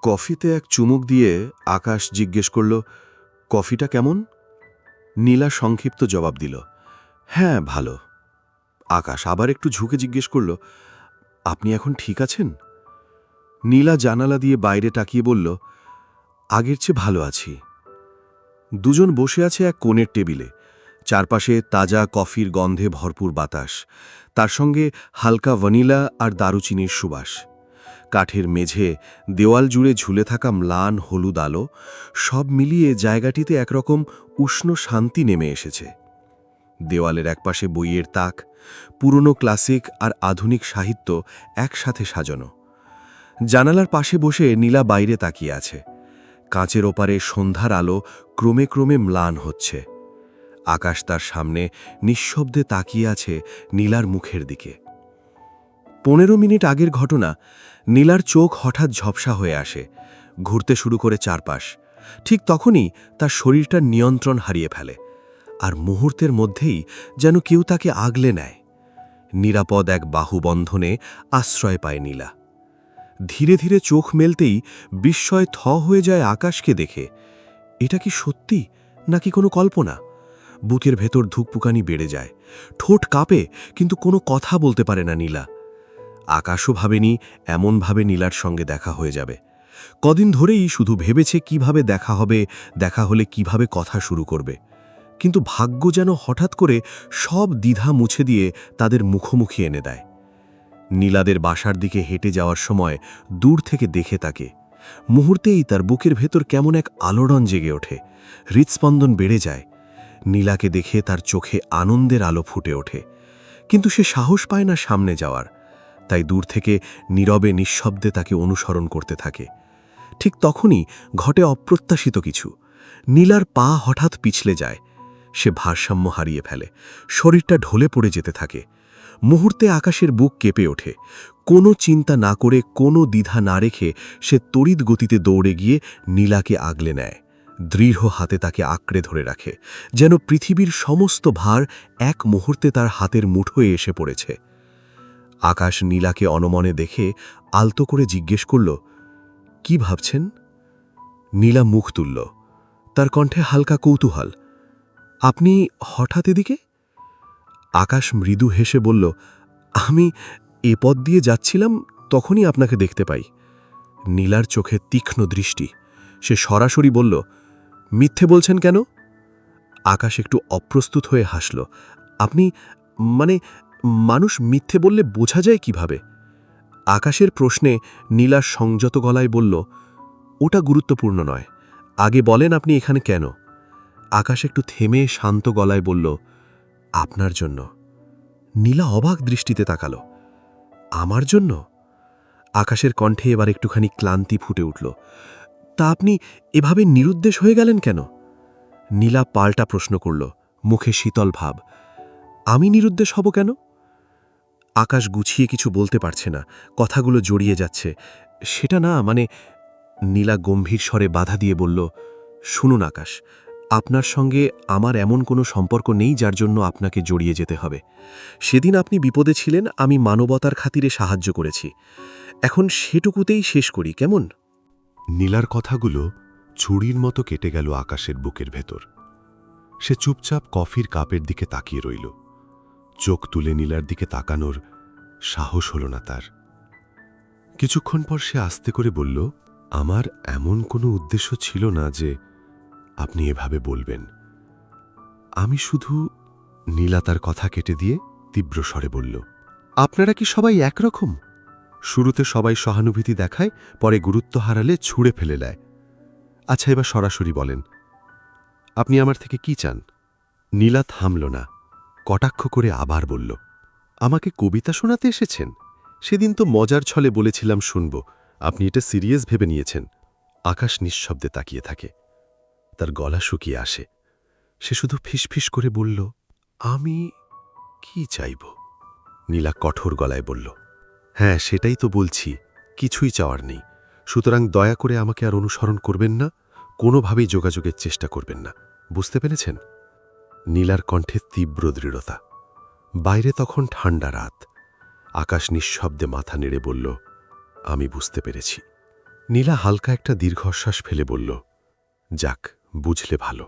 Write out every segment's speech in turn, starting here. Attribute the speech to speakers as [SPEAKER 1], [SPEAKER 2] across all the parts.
[SPEAKER 1] কফিতে এক চুমুক দিয়ে আকাশ জিজ্ঞেস করল, কফিটা কেমন? নীলা সংক্ষিপ্ত জবাব দিল, হ্যাঁ ভালো। আকাশ আবার একটু ঝুঁকে জিজ্ঞেস করল, আপনি এখন ঠিক আছেন? নীলা জানালা দিয়ে বাইরে তাকিয়ে বলল, আগের চেয়ে ভালো আছি। দুজন বসে আছে এক কোণের টেবিলে, চারপাশে তাজা কফির গন্ধে ভরপুর বাতাস, তার সঙ্গে হালকা ভ্যানিলা আর দারুচিনির সুবাস। কাঠের মেঝে, দেওয়াল জুড়ে ঝুলে থাকা ম্লান হলুদ আলো, সব মিলিয়ে জায়গাটিতে একরকম উষ্ণ শান্তি নেমে এসেছে। দেওয়ালের একপাশে বইয়ের তাক, পুরনো ক্লাসিক আর আধুনিক সাহিত্য একসাথে সাজানো। জানালার পাশে বসে নীলা বাইরে তাকিয়ে আছে। কাঁচের ওপারে সন্ধ্যার আলো ক্রমে ক্রমে ম্লান হচ্ছে। আকাশ তার সামনে নিঃশব্দে তাকিয়ে আছে নীলার মুখের দিকে। 15 মিনিট আগের ঘটনা। নীলার চোখ হঠাৎ ঝপসা হয়ে আসে, ঘুরতে শুরু করে চারপাশ। ঠিক তখনই তার শরীরটা নিয়ন্ত্রণ হারিয়ে ফেলে, আর মুহূর্তের মধ্যেই যেন কেউ তাকে আগলে নেয়। নিরাপদ এক বাহুবন্ধনে আশ্রয় পায় নীলা। ধীরে ধীরে চোখ মেলতেই বিস্ময় থ হয়ে যায় আকাশকে দেখে। এটা কি সত্যি নাকি কোনো কল্পনা? বুকের ভেতর ধুকপুকানি বেড়ে যায়, ঠোঁট কাঁপে, কিন্তু কোনো কথা বলতে পারে না নীলা। আকাশও ভাবেনি এমনভাবে নীলার সঙ্গে দেখা হয়ে যাবে। কদিন ধরেই শুধু ভেবেছে কিভাবে দেখা হবে, দেখা হলে কিভাবে কথা শুরু করবে। কিন্তু ভাগ্য যেন হঠাৎ করে সব দ্বিধা মুছে দিয়ে তাদের মুখোমুখি এনে দেয়। নীলাদের বাসার দিকে হেঁটে যাওয়ার সময় দূর থেকে দেখে তাকে। মুহূর্তেই তার বুকের ভেতর কেমন এক আলোড়ন জেগে ওঠে, হৃৎস্পন্দন বেড়ে যায়। নীলাকে দেখে তার চোখে আনন্দের আলো ফুটে ওঠে, কিন্তু সে সাহস পায় না সামনে যাওয়ার। তাই দূর থেকে নীরবে নিঃশব্দে তাকে অনুসরণ করতে থাকে। ঠিক তখনই ঘটে অপ্রত্যাশিত কিছু। নীলার পা হঠাৎ পিছলে যায়। সে ভারসাম্য হারিয়ে ফেলে, শরীরটা ঢলে পড়ে যেতে থাকে। মুহূর্তে আকাশের বুক কেঁপে ওঠে। কোনো চিন্তা না করে, কোনো দ্বিধা না রেখে সে তড়িৎ গতিতে দৌড়ে গিয়ে নীলাকে আগলে নেয়, দৃঢ় হাতে তাকে আঁকড়ে ধরে রাখে, যেন পৃথিবীর সমস্ত ভার এক মুহূর্তে তার হাতের মুঠোয় এসে পড়েছে। আকাশ নীলাকে অনমনে দেখে আলতো করে জিজ্ঞেস করল, কি ভাবছেন? নীলা মুখ তুলল, তার কণ্ঠে হালকা কৌতূহল। আপনি হঠাৎ এদিকে? আকাশ মৃদু হেসে বলল, আমি এ পথ দিয়ে যাচ্ছিলাম, তখনই আপনাকে দেখতে পাই। নীলার চোখে তীক্ষ্ণ দৃষ্টি। সে সরাসরি বলল, মিথ্যে বলছেন কেন? আকাশ একটু অপ্রস্তুত হয়ে হাসল। আপনি মানে মানুষ মিথ্যে বললে বোঝা যায় কিভাবে? আকাশের প্রশ্নে নীলা সংযত গলায় বলল, ওটা গুরুত্বপূর্ণ নয়, আগে বলেন আপনি এখানে কেন? আকাশ একটু থেমে শান্ত গলায় বলল, আপনার জন্য। নীলা অবাক দৃষ্টিতে তাকাল। আমার জন্য? আকাশের কণ্ঠে এবার একটুখানি ক্লান্তি ফুটে উঠল। তা আপনি এভাবে নিরুদ্দেশ হয়ে গেলেন কেন? নীলা পাল্টা প্রশ্ন করল, মুখে শীতল ভাব। আমি নিরুদ্দেশ হব কেন? আকাশ গুছিয়ে কিছু বলতে পারছে না, কথাগুলো জড়িয়ে যাচ্ছে। সেটা না, নীলা গম্ভীর স্বরে বাধা দিয়ে বলল, শুনুন আকাশ, আপনার সঙ্গে আমার এমন কোনো সম্পর্ক নেই যার জন্য আপনাকে জড়িয়ে যেতে হবে। সেদিন আপনি বিপদে ছিলেন, আমি মানবতার খাতিরে সাহায্য করেছি। এখন সেটুকুতেই শেষ করি, কেমন?
[SPEAKER 2] নীলার কথাগুলো ছুরির মতো কেটে গেল আকাশের বুকের ভেতর। সে চুপচাপ কফির কাপের দিকে তাকিয়ে রইল। চোখ তুলে নীলার দিকে তাকানোর সাহস হল না তার। কিছুক্ষণ পর সে আস্তে করে বলল, আমার এমন কোনো উদ্দেশ্য ছিল না যে আপনি এভাবে বলবেন। আমি শুধু... নীলা তার কথা কেটে দিয়ে তীব্র স্বরে বলল, আপনারা কি সবাই একরকম? শুরুতে সবাই সহানুভূতি দেখায়, পরে গুরুত্ব হারালে ছুঁড়ে ফেলে দেয়। আচ্ছা, এবার সরাসরি বলেন, আপনি আমার থেকে কি চান? নীলা থামল না, কটাক্ষ করে আবার বলল, আমাকে কবিতা শোনাতে এসেছেন? সেদিন তো মজার ছলে বলেছিলাম শুনব, আপনি এটা সিরিয়াস ভেবে নিয়েছেন। আকাশ নিঃশব্দে তাকিয়ে থাকে, তার গলা শুকিয়ে আসে। সে শুধু ফিসফিস করে বলল, আমি কি চাইব? নীলা কঠোর গলায় বলল, হ্যাঁ সেটাই তো বলছি, কিছুই চাওয়ার নেই। সুতরাং দয়া করে আমাকে আর অনুসরণ করবেন না, কোনোভাবেই যোগাযোগের চেষ্টা করবেন না, বুঝতে পেরেছেন? নীলার কণ্ঠে তীব্র দৃঢ়তা। বাইরে তখন ঠান্ডা রাত। আকাশ নিঃশব্দে মাথা নেড়ে বলল, আমি বুঝতে পেরেছি। নীলা হালকা একটা দীর্ঘশ্বাস ফেলে বলল, যাক, বুঝলে ভালো।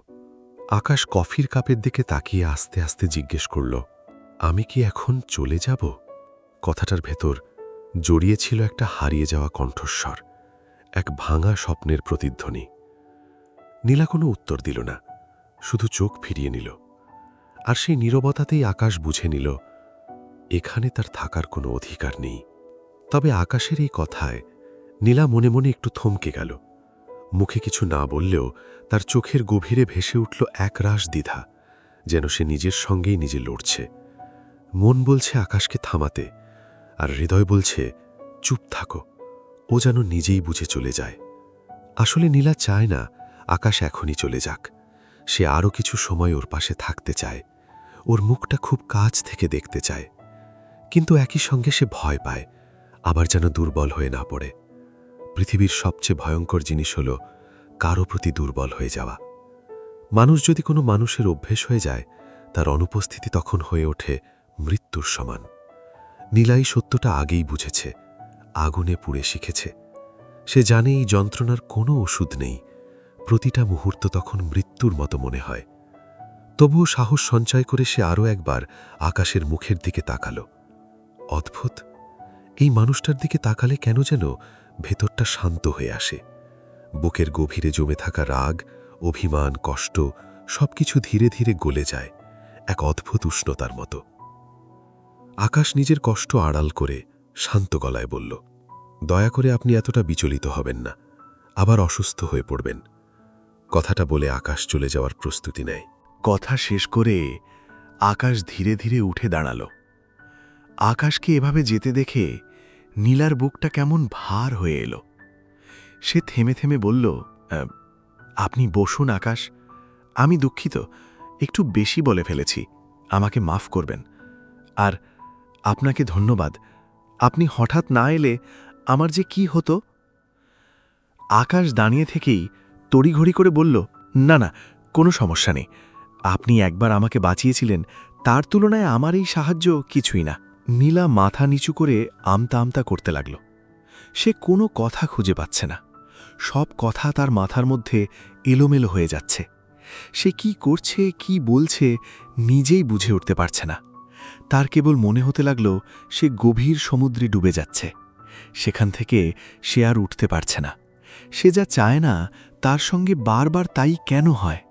[SPEAKER 2] আকাশ কফির কাপের দিকে তাকিয়ে আস্তে আস্তে জিজ্ঞেস করল, আমি কি এখন চলে যাব? কথাটার ভেতর জড়িয়েছিল একটা হারিয়ে যাওয়া কণ্ঠস্বর, এক ভাঙা স্বপ্নের প্রতিধ্বনি। নীলা কোনো উত্তর দিল না, শুধু চোখ ফিরিয়ে নিল। আর সেই নীরবতাতেই আকাশ বুঝে নিল এখানে তার থাকার কোনো অধিকার নেই। তবে আকাশের এই কথায় নীলা মনে মনে একটু থমকে গেল। মুখে কিছু না বললেও তার চোখের গভীরে ভেসে উঠল একরাশ দ্বিধা, যেন সে নিজের সঙ্গেই নিজে লড়ছে। মন বলছে আকাশকে থামাতে, আর হৃদয় বলছে চুপ থাকো, ও যেন নিজেই বুঝে চলে যায়। আসলে নীলা চায় না আকাশ এখনই চলে যাক। সে আরও কিছু সময় ওর পাশে থাকতে চায়, ওর মুখটা খুব কাছ থেকে দেখতে চায়। কিন্তু একই সঙ্গে সে ভয় পায় আবার যেন দুর্বল হয়ে না পড়ে। পৃথিবীর সবচেয়ে ভয়ঙ্কর জিনিস হল কারো প্রতি দুর্বল হয়ে যাওয়া। মানুষ যদি কোনো মানুষের অভ্যেস হয়ে যায়, তার অনুপস্থিতি তখন হয়ে ওঠে মৃত্যুর সমান। নীলা এই সত্যটা আগেই বুঝেছে, আগুনে পুড়ে শিখেছে। সে জানে এই যন্ত্রণার কোনো ওষুধ নেই, প্রতিটা মুহূর্ত তখন মৃত্যুর মতো মনে হয়। তবুও সাহস সঞ্চয় করে সে আরও একবার আকাশের মুখের দিকে তাকাল। অদ্ভুত, এই মানুষটার দিকে তাকালে কেন যেন ভেতরটা শান্ত হয়ে আসে। বুকের গভীরে জমে থাকা রাগ, অভিমান, কষ্ট সবকিছু ধীরে ধীরে গলে যায় এক অদ্ভুত উষ্ণতার মতো। আকাশ নিজের কষ্ট আড়াল করে শান্ত গলায় বলল, দয়া করে আপনি এতটা বিচলিত হবেন না, আবার অসুস্থ হয়ে পড়বেন। কথাটা বলে আকাশ চলে যাওয়ার প্রস্তুতি নেয়।
[SPEAKER 3] কথা শেষ করে আকাশ ধীরে ধীরে উঠে দাঁড়াল। আকাশকে এভাবে যেতে দেখে নীলার বুকটা কেমন ভার হয়ে এলো। সে থেমে থেমে বলল, আপনি বসুন আকাশ, আমি দুঃখিত, একটু বেশি বলে ফেলেছি, আমাকে মাফ করবেন। আর আপনাকে ধন্যবাদ, আপনি হঠাৎ না এলে আমার যে কি হতো। আকাশ দাঁড়িয়ে থেকেই তড়িঘড়ি করে বলল, না না, কোনো সমস্যা নেই, আপনি একবার আমাকে বাঁচিয়েছিলেন, তার তুলনায় আমার এই সাহায্য কিছুই না। নীলা মাথা নিচু করে আমতা আমতা করতে লাগল। সে কোনো কথা খুঁজে পাচ্ছে না, সব কথা তার মাথার মধ্যে এলোমেলো হয়ে যাচ্ছে। সে কি করছে, কি বলছে, নিজেই বুঝে উঠতে পারছে না। তার কেবল মনে হতে লাগল সে গভীর সমুদ্রে ডুবে যাচ্ছে, সেখান থেকে সে আর উঠতে পারছে না। সে যা চায় না তার সঙ্গে বারবার তাই কেন হয়?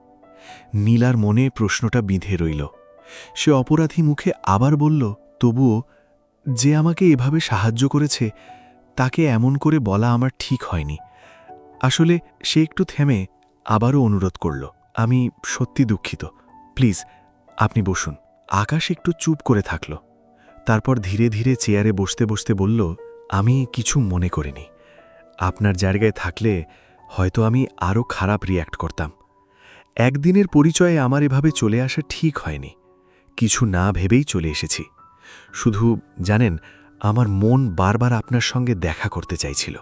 [SPEAKER 3] নীলার মনে প্রশ্নটা বিঁধে রইল। সে অপরাধী মুখে আবার বলল, তবুও যে আমাকে এভাবে সাহায্য করেছে তাকে এমন করে বলা আমার ঠিক হয়নি। আসলে সে একটু থেমে আবারও অনুরোধ করল, আমি সত্যি দুঃখিত, প্লিজ আপনি বসুন। আকাশ একটু চুপ করে থাকল, তারপর ধীরে ধীরে চেয়ারে বসতে বসতে বলল, আমি কিছু মনে করিনি। আপনার জায়গায় থাকলে হয়তো আমি আরও খারাপ রিয়্যাক্ট করতাম। একদিনের পরিচয়ে আমার এভাবে চলে আসা ঠিক হয়নি, কিছু না ভেবেই চলে এসেছি। শুধু জানেন, আমার মন বারবার আপনার সঙ্গে দেখা করতে চাইছিল।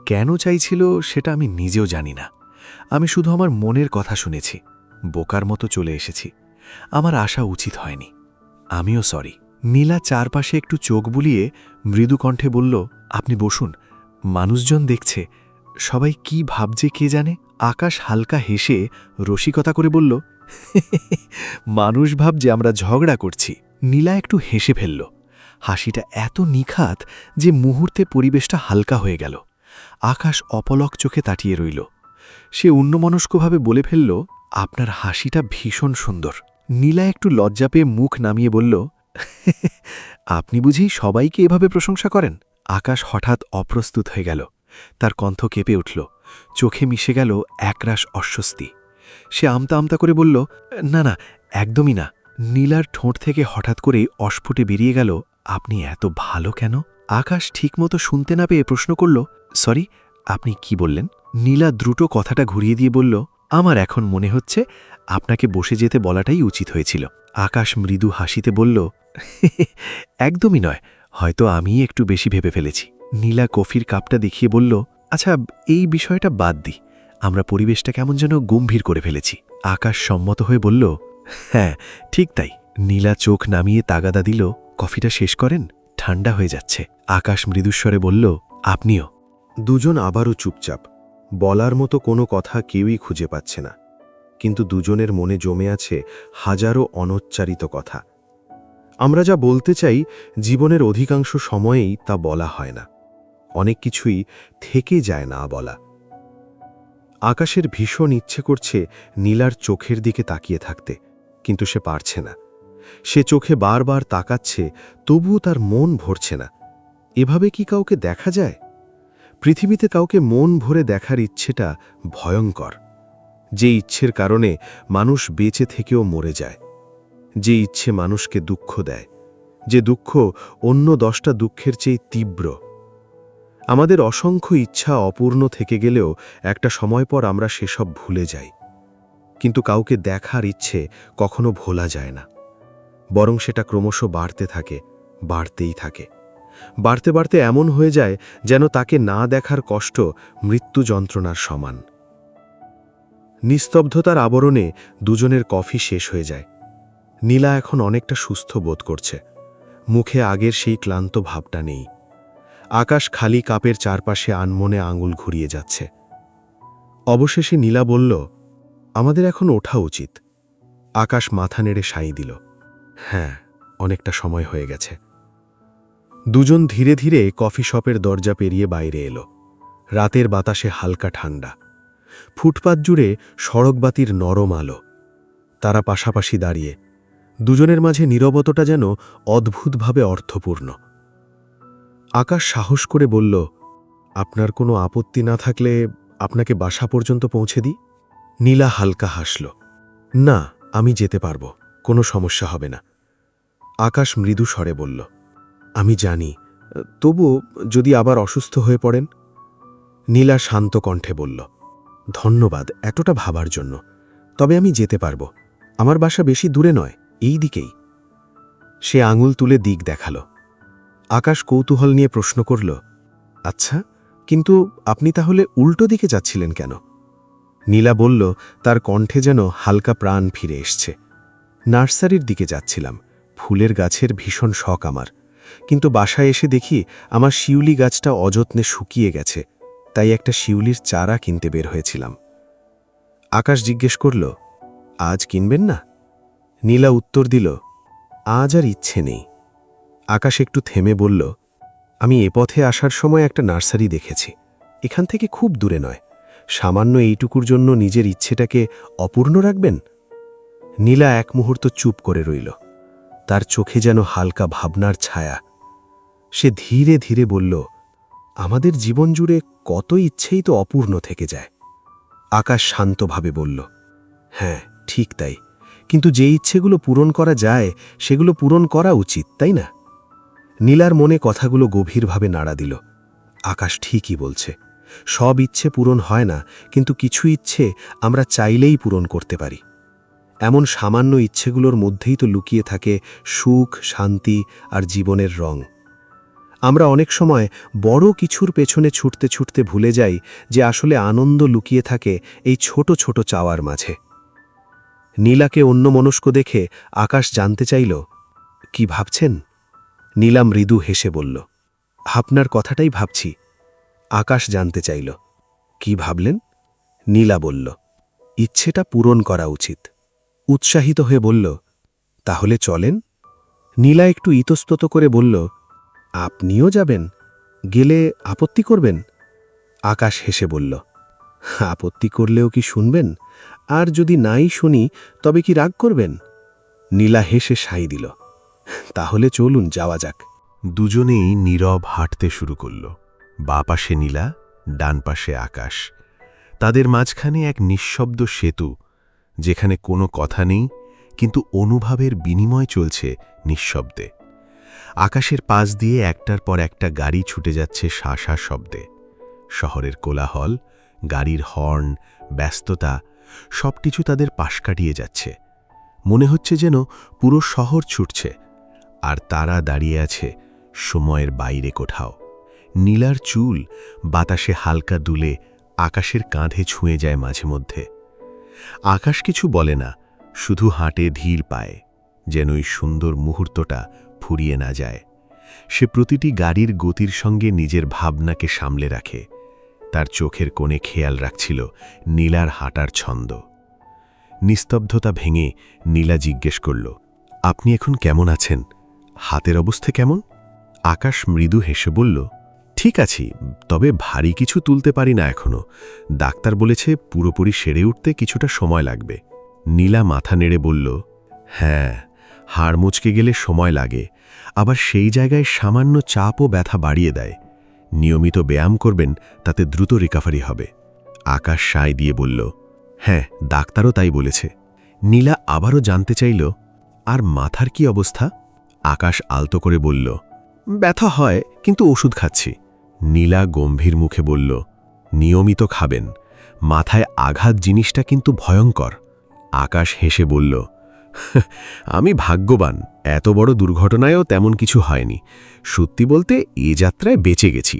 [SPEAKER 3] কেন চাইছিল সেটা আমি নিজেও জানি না। আমি শুধু আমার মনের কথা শুনেছি, বোকার মতো চলে এসেছি। আমার আসা উচিত হয়নি, আমিও সরি। নীলা চারপাশে একটু চোখ বুলিয়ে মৃদু কণ্ঠে বলল, আপনি বসুন, মানুষজন দেখছে, সবাই কি ভাবছে কে জানে। আকাশ হালকা হেসে রসিকতা করে বলল, মানুষ ভাবছে আমরা ঝগড়া করছি। নীলা একটু হেসে ফেলল, হাসিটা এত নিখাত যে মুহূর্তে পরিবেশটা হালকা হয়ে গেল। আকাশ অপলক চোখে তাকিয়ে রইল। সে অন্যমনস্কভাবে বলে ফেলল, আপনার হাসিটা ভীষণ সুন্দর। নীলা একটু লজ্জা পেয়ে মুখ নামিয়ে বলল, আপনি বুঝি সবাইকে এভাবে প্রশংসা করেন? আকাশ হঠাৎ অপ্রস্তুত হয়ে গেল, তার কণ্ঠ কেঁপে উঠল, চোখে মিশে গেল একরাশ অস্বস্তি। সে আমতা আমতা করে বলল, না না, একদমই না। নীলার ঠোঁট থেকে হঠাৎ করেই অস্ফুটে বেরিয়ে গেল, আপনি এত ভালো কেন? আকাশ ঠিকমতো শুনতে না পেয়ে প্রশ্ন করল, সরি, আপনি কি বললেন? নীলা দ্রুত কথাটা ঘুরিয়ে দিয়ে বলল, আমার এখন মনে হচ্ছে আপনাকে বসে যেতে বলাটাই উচিত হয়েছিল। আকাশ মৃদু হাসিতে বলল, একদমই নয়, হয়তো আমিই একটু বেশি ভেবে ফেলেছি। নীলা কফির কাপটা দেখিয়ে বলল, আচ্ছা, এই বিষয়টা বাদ দিই, আমরা পরিবেশটা কেমন যেন গম্ভীর করে ফেলেছি। আকাশ সম্মত হয়ে বলল, হ্যাঁ ঠিক তাই। নীলা চোখ নামিয়ে তাগাদা দিল, কফিটা শেষ করেন, ঠান্ডা হয়ে যাচ্ছে। আকাশ মৃদুস্বরে বলল, আপনিও। দুজন আবারও চুপচাপ, বলার মতো কোনো কথা কেউই খুঁজে পাচ্ছে না, কিন্তু দুজনের মনে জমে আছে হাজারো অনুচ্চারিত কথা। আমরা যা বলতে চাই জীবনের অধিকাংশ সময়েই তা বলা হয় না, অনেক কিছুই থেকে যায় না বলা। আকাশের ভীষণ ইচ্ছে করছে নীলার চোখের দিকে তাকিয়ে থাকতে, কিন্তু সে পারছে না। সে চোখে বারবার তাকাচ্ছে, তবুও তার মন ভরছে না। এভাবে কি কাউকে দেখা যায়? পৃথিবীতে কাউকে মন ভরে দেখার ইচ্ছেটা ভয়ঙ্কর। যে ইচ্ছের কারণে মানুষ বেঁচে থেকেও মরে যায়, যে ইচ্ছে মানুষকে দুঃখ দেয়, যে দুঃখ অন্য 10টা দুঃখের চেয়ে তীব্র। আমাদের অসংখ্য ইচ্ছা অপূর্ণ থেকে গেলেও একটা সময় পর আমরা সেসব ভুলে যাই, কিন্তু কাউকে দেখার ইচ্ছে কখনো ভোলা যায় না, বরং সেটা ক্রমশ বাড়তে থাকে, বাড়তেই থাকে, বাড়তে বাড়তে এমন হয়ে যায় যেন তাকে না দেখার কষ্ট মৃত্যু যন্ত্রণার সমান। নিস্তব্ধতার আবরণে দুজনের কফি শেষ হয়ে যায়। নীলা এখন অনেকটা সুস্থ বোধ করছে, মুখে আগের সেই ক্লান্ত ভাবটা নেই। আকাশ খালি কাপের চারপাশে আনমনে আঙুল ঘুরিয়ে যাচ্ছে। অবশেষে নীলা বলল, আমাদের এখন ওঠা উচিত। আকাশ মাথা নেড়ে সাই দিল, হ্যাঁ, অনেকটা সময় হয়ে গেছে। দুজন ধীরে ধীরে কফি শপের দরজা পেরিয়ে বাইরে এলো। রাতের বাতাসে হালকা ঠান্ডা, ফুটপাত জুড়ে সড়কবাতির নরম আলো। তারা পাশাপাশি দাঁড়িয়ে, দুজনের মাঝে নীরবতাটা যেন অদ্ভুতভাবে অর্থপূর্ণ। আকাশ সাহস করে বলল, আপনার কোনো আপত্তি না থাকলে আপনাকে বাসা পর্যন্ত পৌঁছে দিই। নীলা হালকা হাসল, না, আমি যেতে পারব, কোনো সমস্যা হবে না। আকাশ মৃদু স্বরে বলল, আমি জানি, তবু যদি আবার অসুস্থ হয়ে পড়েন। নীলা শান্ত কণ্ঠে বলল, ধন্যবাদ এতটা ভাবার জন্য, তবে আমি যেতে পারব। আমার বাসা বেশি দূরে নয়, এই দিকেই। সে আঙুল তুলে দিক দেখাল। আকাশ কৌতূহল নিয়ে প্রশ্ন করল, আচ্ছা, কিন্তু আপনি তাহলে উল্টো দিকে যাচ্ছিলেন কেন? নীলা বলল, তার কণ্ঠে যেন হালকা প্রাণ ফিরে এসছে, নার্সারির দিকে যাচ্ছিলাম, ফুলের গাছের ভীষণ শখ আমার, কিন্তু বাসায় এসে দেখি আমার শিউলি গাছটা অযত্নে শুকিয়ে গেছে, তাই একটা শিউলির চারা কিনতে বের হয়েছিলাম। আকাশ জিজ্ঞেস করল, আজ কিনবেন না? নীলা উত্তর দিল, আজ আর ইচ্ছে নেই। আকাশ একটু থেমে বলল, আমি এ পথে আসার সময় একটা নার্সারি দেখেছি, এখান থেকে খুব দূরে নয়, সামান্য এইটুকুর জন্য নিজের ইচ্ছেটাকে অপূর্ণ রাখবেন? নীলা এক মুহূর্ত চুপ করে রইল, তার চোখে যেন হালকা ভাবনার ছায়া। সে ধীরে ধীরে বলল, আমাদের জীবন জুড়ে কত ইচ্ছেই তো অপূর্ণ থেকে যায়। আকাশ শান্তভাবে বলল, হ্যাঁ, ঠিক তাই, কিন্তু যে ইচ্ছেগুলো পূরণ করা যায় সেগুলো পূরণ করা উচিত, তাই না? নীলার মনে কথাগুলো গভীরভাবে নাড়া দিল। আকাশ ঠিকই বলছে, সব ইচ্ছে পূরণ হয় না, কিন্তু কিছু ইচ্ছে আমরা চাইলেই পূরণ করতে পারি। এমন সামান্য ইচ্ছেগুলোর মধ্যেই তো লুকিয়ে থাকে সুখ, শান্তি আর জীবনের রং। আমরা অনেক সময় বড় কিছুর পেছনে ছুটতে ছুটতে ভুলে যাই যে আসলে আনন্দ লুকিয়ে থাকে এই ছোট ছোট চাওয়ার মাঝে। নীলাকে অন্যমনস্ক দেখে আকাশ জানতে চাইল, কি ভাবছেন? নীলা মৃদু হেসে বলল, আপনার কথাটাই ভাবছি। আকাশ জানতে চাইল, কি ভাবলেন? নীলা বলল, ইচ্ছেটা পূরণ করা উচিত। উৎসাহিত হয়ে বলল, তাহলে চলেন? নীলা একটু ইতস্তত করে বলল, আপনিও যাবেন? গেলে আপত্তি করবেন? আকাশ হেসে বলল, আপত্তি করলেও কি শুনবেন? আর যদি নাই শুনি তবে কি রাগ করবেন? নীলা হেসে সাই দিল, তাহলে চলুন, যাওয়া যাক।
[SPEAKER 2] দুজনেই নীরব হাঁটতে শুরু করল। বাঁ পাশে নীলা, ডান পাশে আকাশ। তাদের মাঝখানে এক নিঃশব্দ সেতু, যেখানে কোনো কথা নেই, কিন্তু অনুভবের বিনিময় চলছে নিঃশব্দে। আকাশের পাশ দিয়ে একটার পর একটা গাড়ি ছুটে যাচ্ছে শাঁসা শব্দে। শহরের কোলাহল, গাড়ির হর্ন, ব্যস্ততা সবকিছু তাদের পাশ কাটিয়ে যাচ্ছে। মনে হচ্ছে যেন পুরো শহর ছুটছে, আর তারা দাঁড়িয়ে আছে সময়ের বাইরে কোথাও। নীলার চুল বাতাসে হালকা দুলে আকাশের কাঁধে ছুঁয়ে যায় মাঝে মধ্যে। আকাশ কিছু বলে না, শুধু হাঁটে ধীর পায়ে, যেন ওই সুন্দর মুহূর্তটা ফুরিয়ে না যায়। সে প্রতিটি গাড়ির গতির সঙ্গে নিজের ভাবনাকে সামলে রাখে,
[SPEAKER 3] তার চোখের কোণে খেয়াল রাখছিল নীলার হাঁটার ছন্দ। নিস্তব্ধতা ভেঙে নীলা জিজ্ঞেস করল, আপনি এখন কেমন আছেন? হাতের অবস্থা কেমন? আকাশ মৃদু হেসে বলল, ঠিক আছি, তবে ভারী কিছু তুলতে পারি না এখনো। ডাক্তার বলেছে পুরোপুরি সেরে উঠতে কিছুটা সময় লাগবে। নীলা মাথা নেড়ে বলল, হ্যাঁ, হাড় মুচকে গেলে সময় লাগে, আবার সেই জায়গায় সামান্য চাপ ও ব্যথা বাড়িয়ে দেয়। নিয়মিত ব্যায়াম করবেন, তাতে দ্রুত রিকভারি হবে। আকাশ সায় দিয়ে বলল, হ্যাঁ, ডাক্তারও তাই বলেছে। নীলা আবারও জানতে চাইল, আর মাথার কি অবস্থা? আকাশ আলতো করে বলল, ব্যথা হয়, কিন্তু ওষুধ খাচ্ছি। নীলা গম্ভীর মুখে বলল, নিয়মিত খাবেন, মাথায় আঘাত জিনিসটা কিন্তু ভয়ঙ্কর। আকাশ হেসে বলল, আমি ভাগ্যবান, এত বড় দুর্ঘটনায়ও তেমন কিছু হয়নি। সত্যি বলতে এ যাত্রায় বেঁচে গেছি।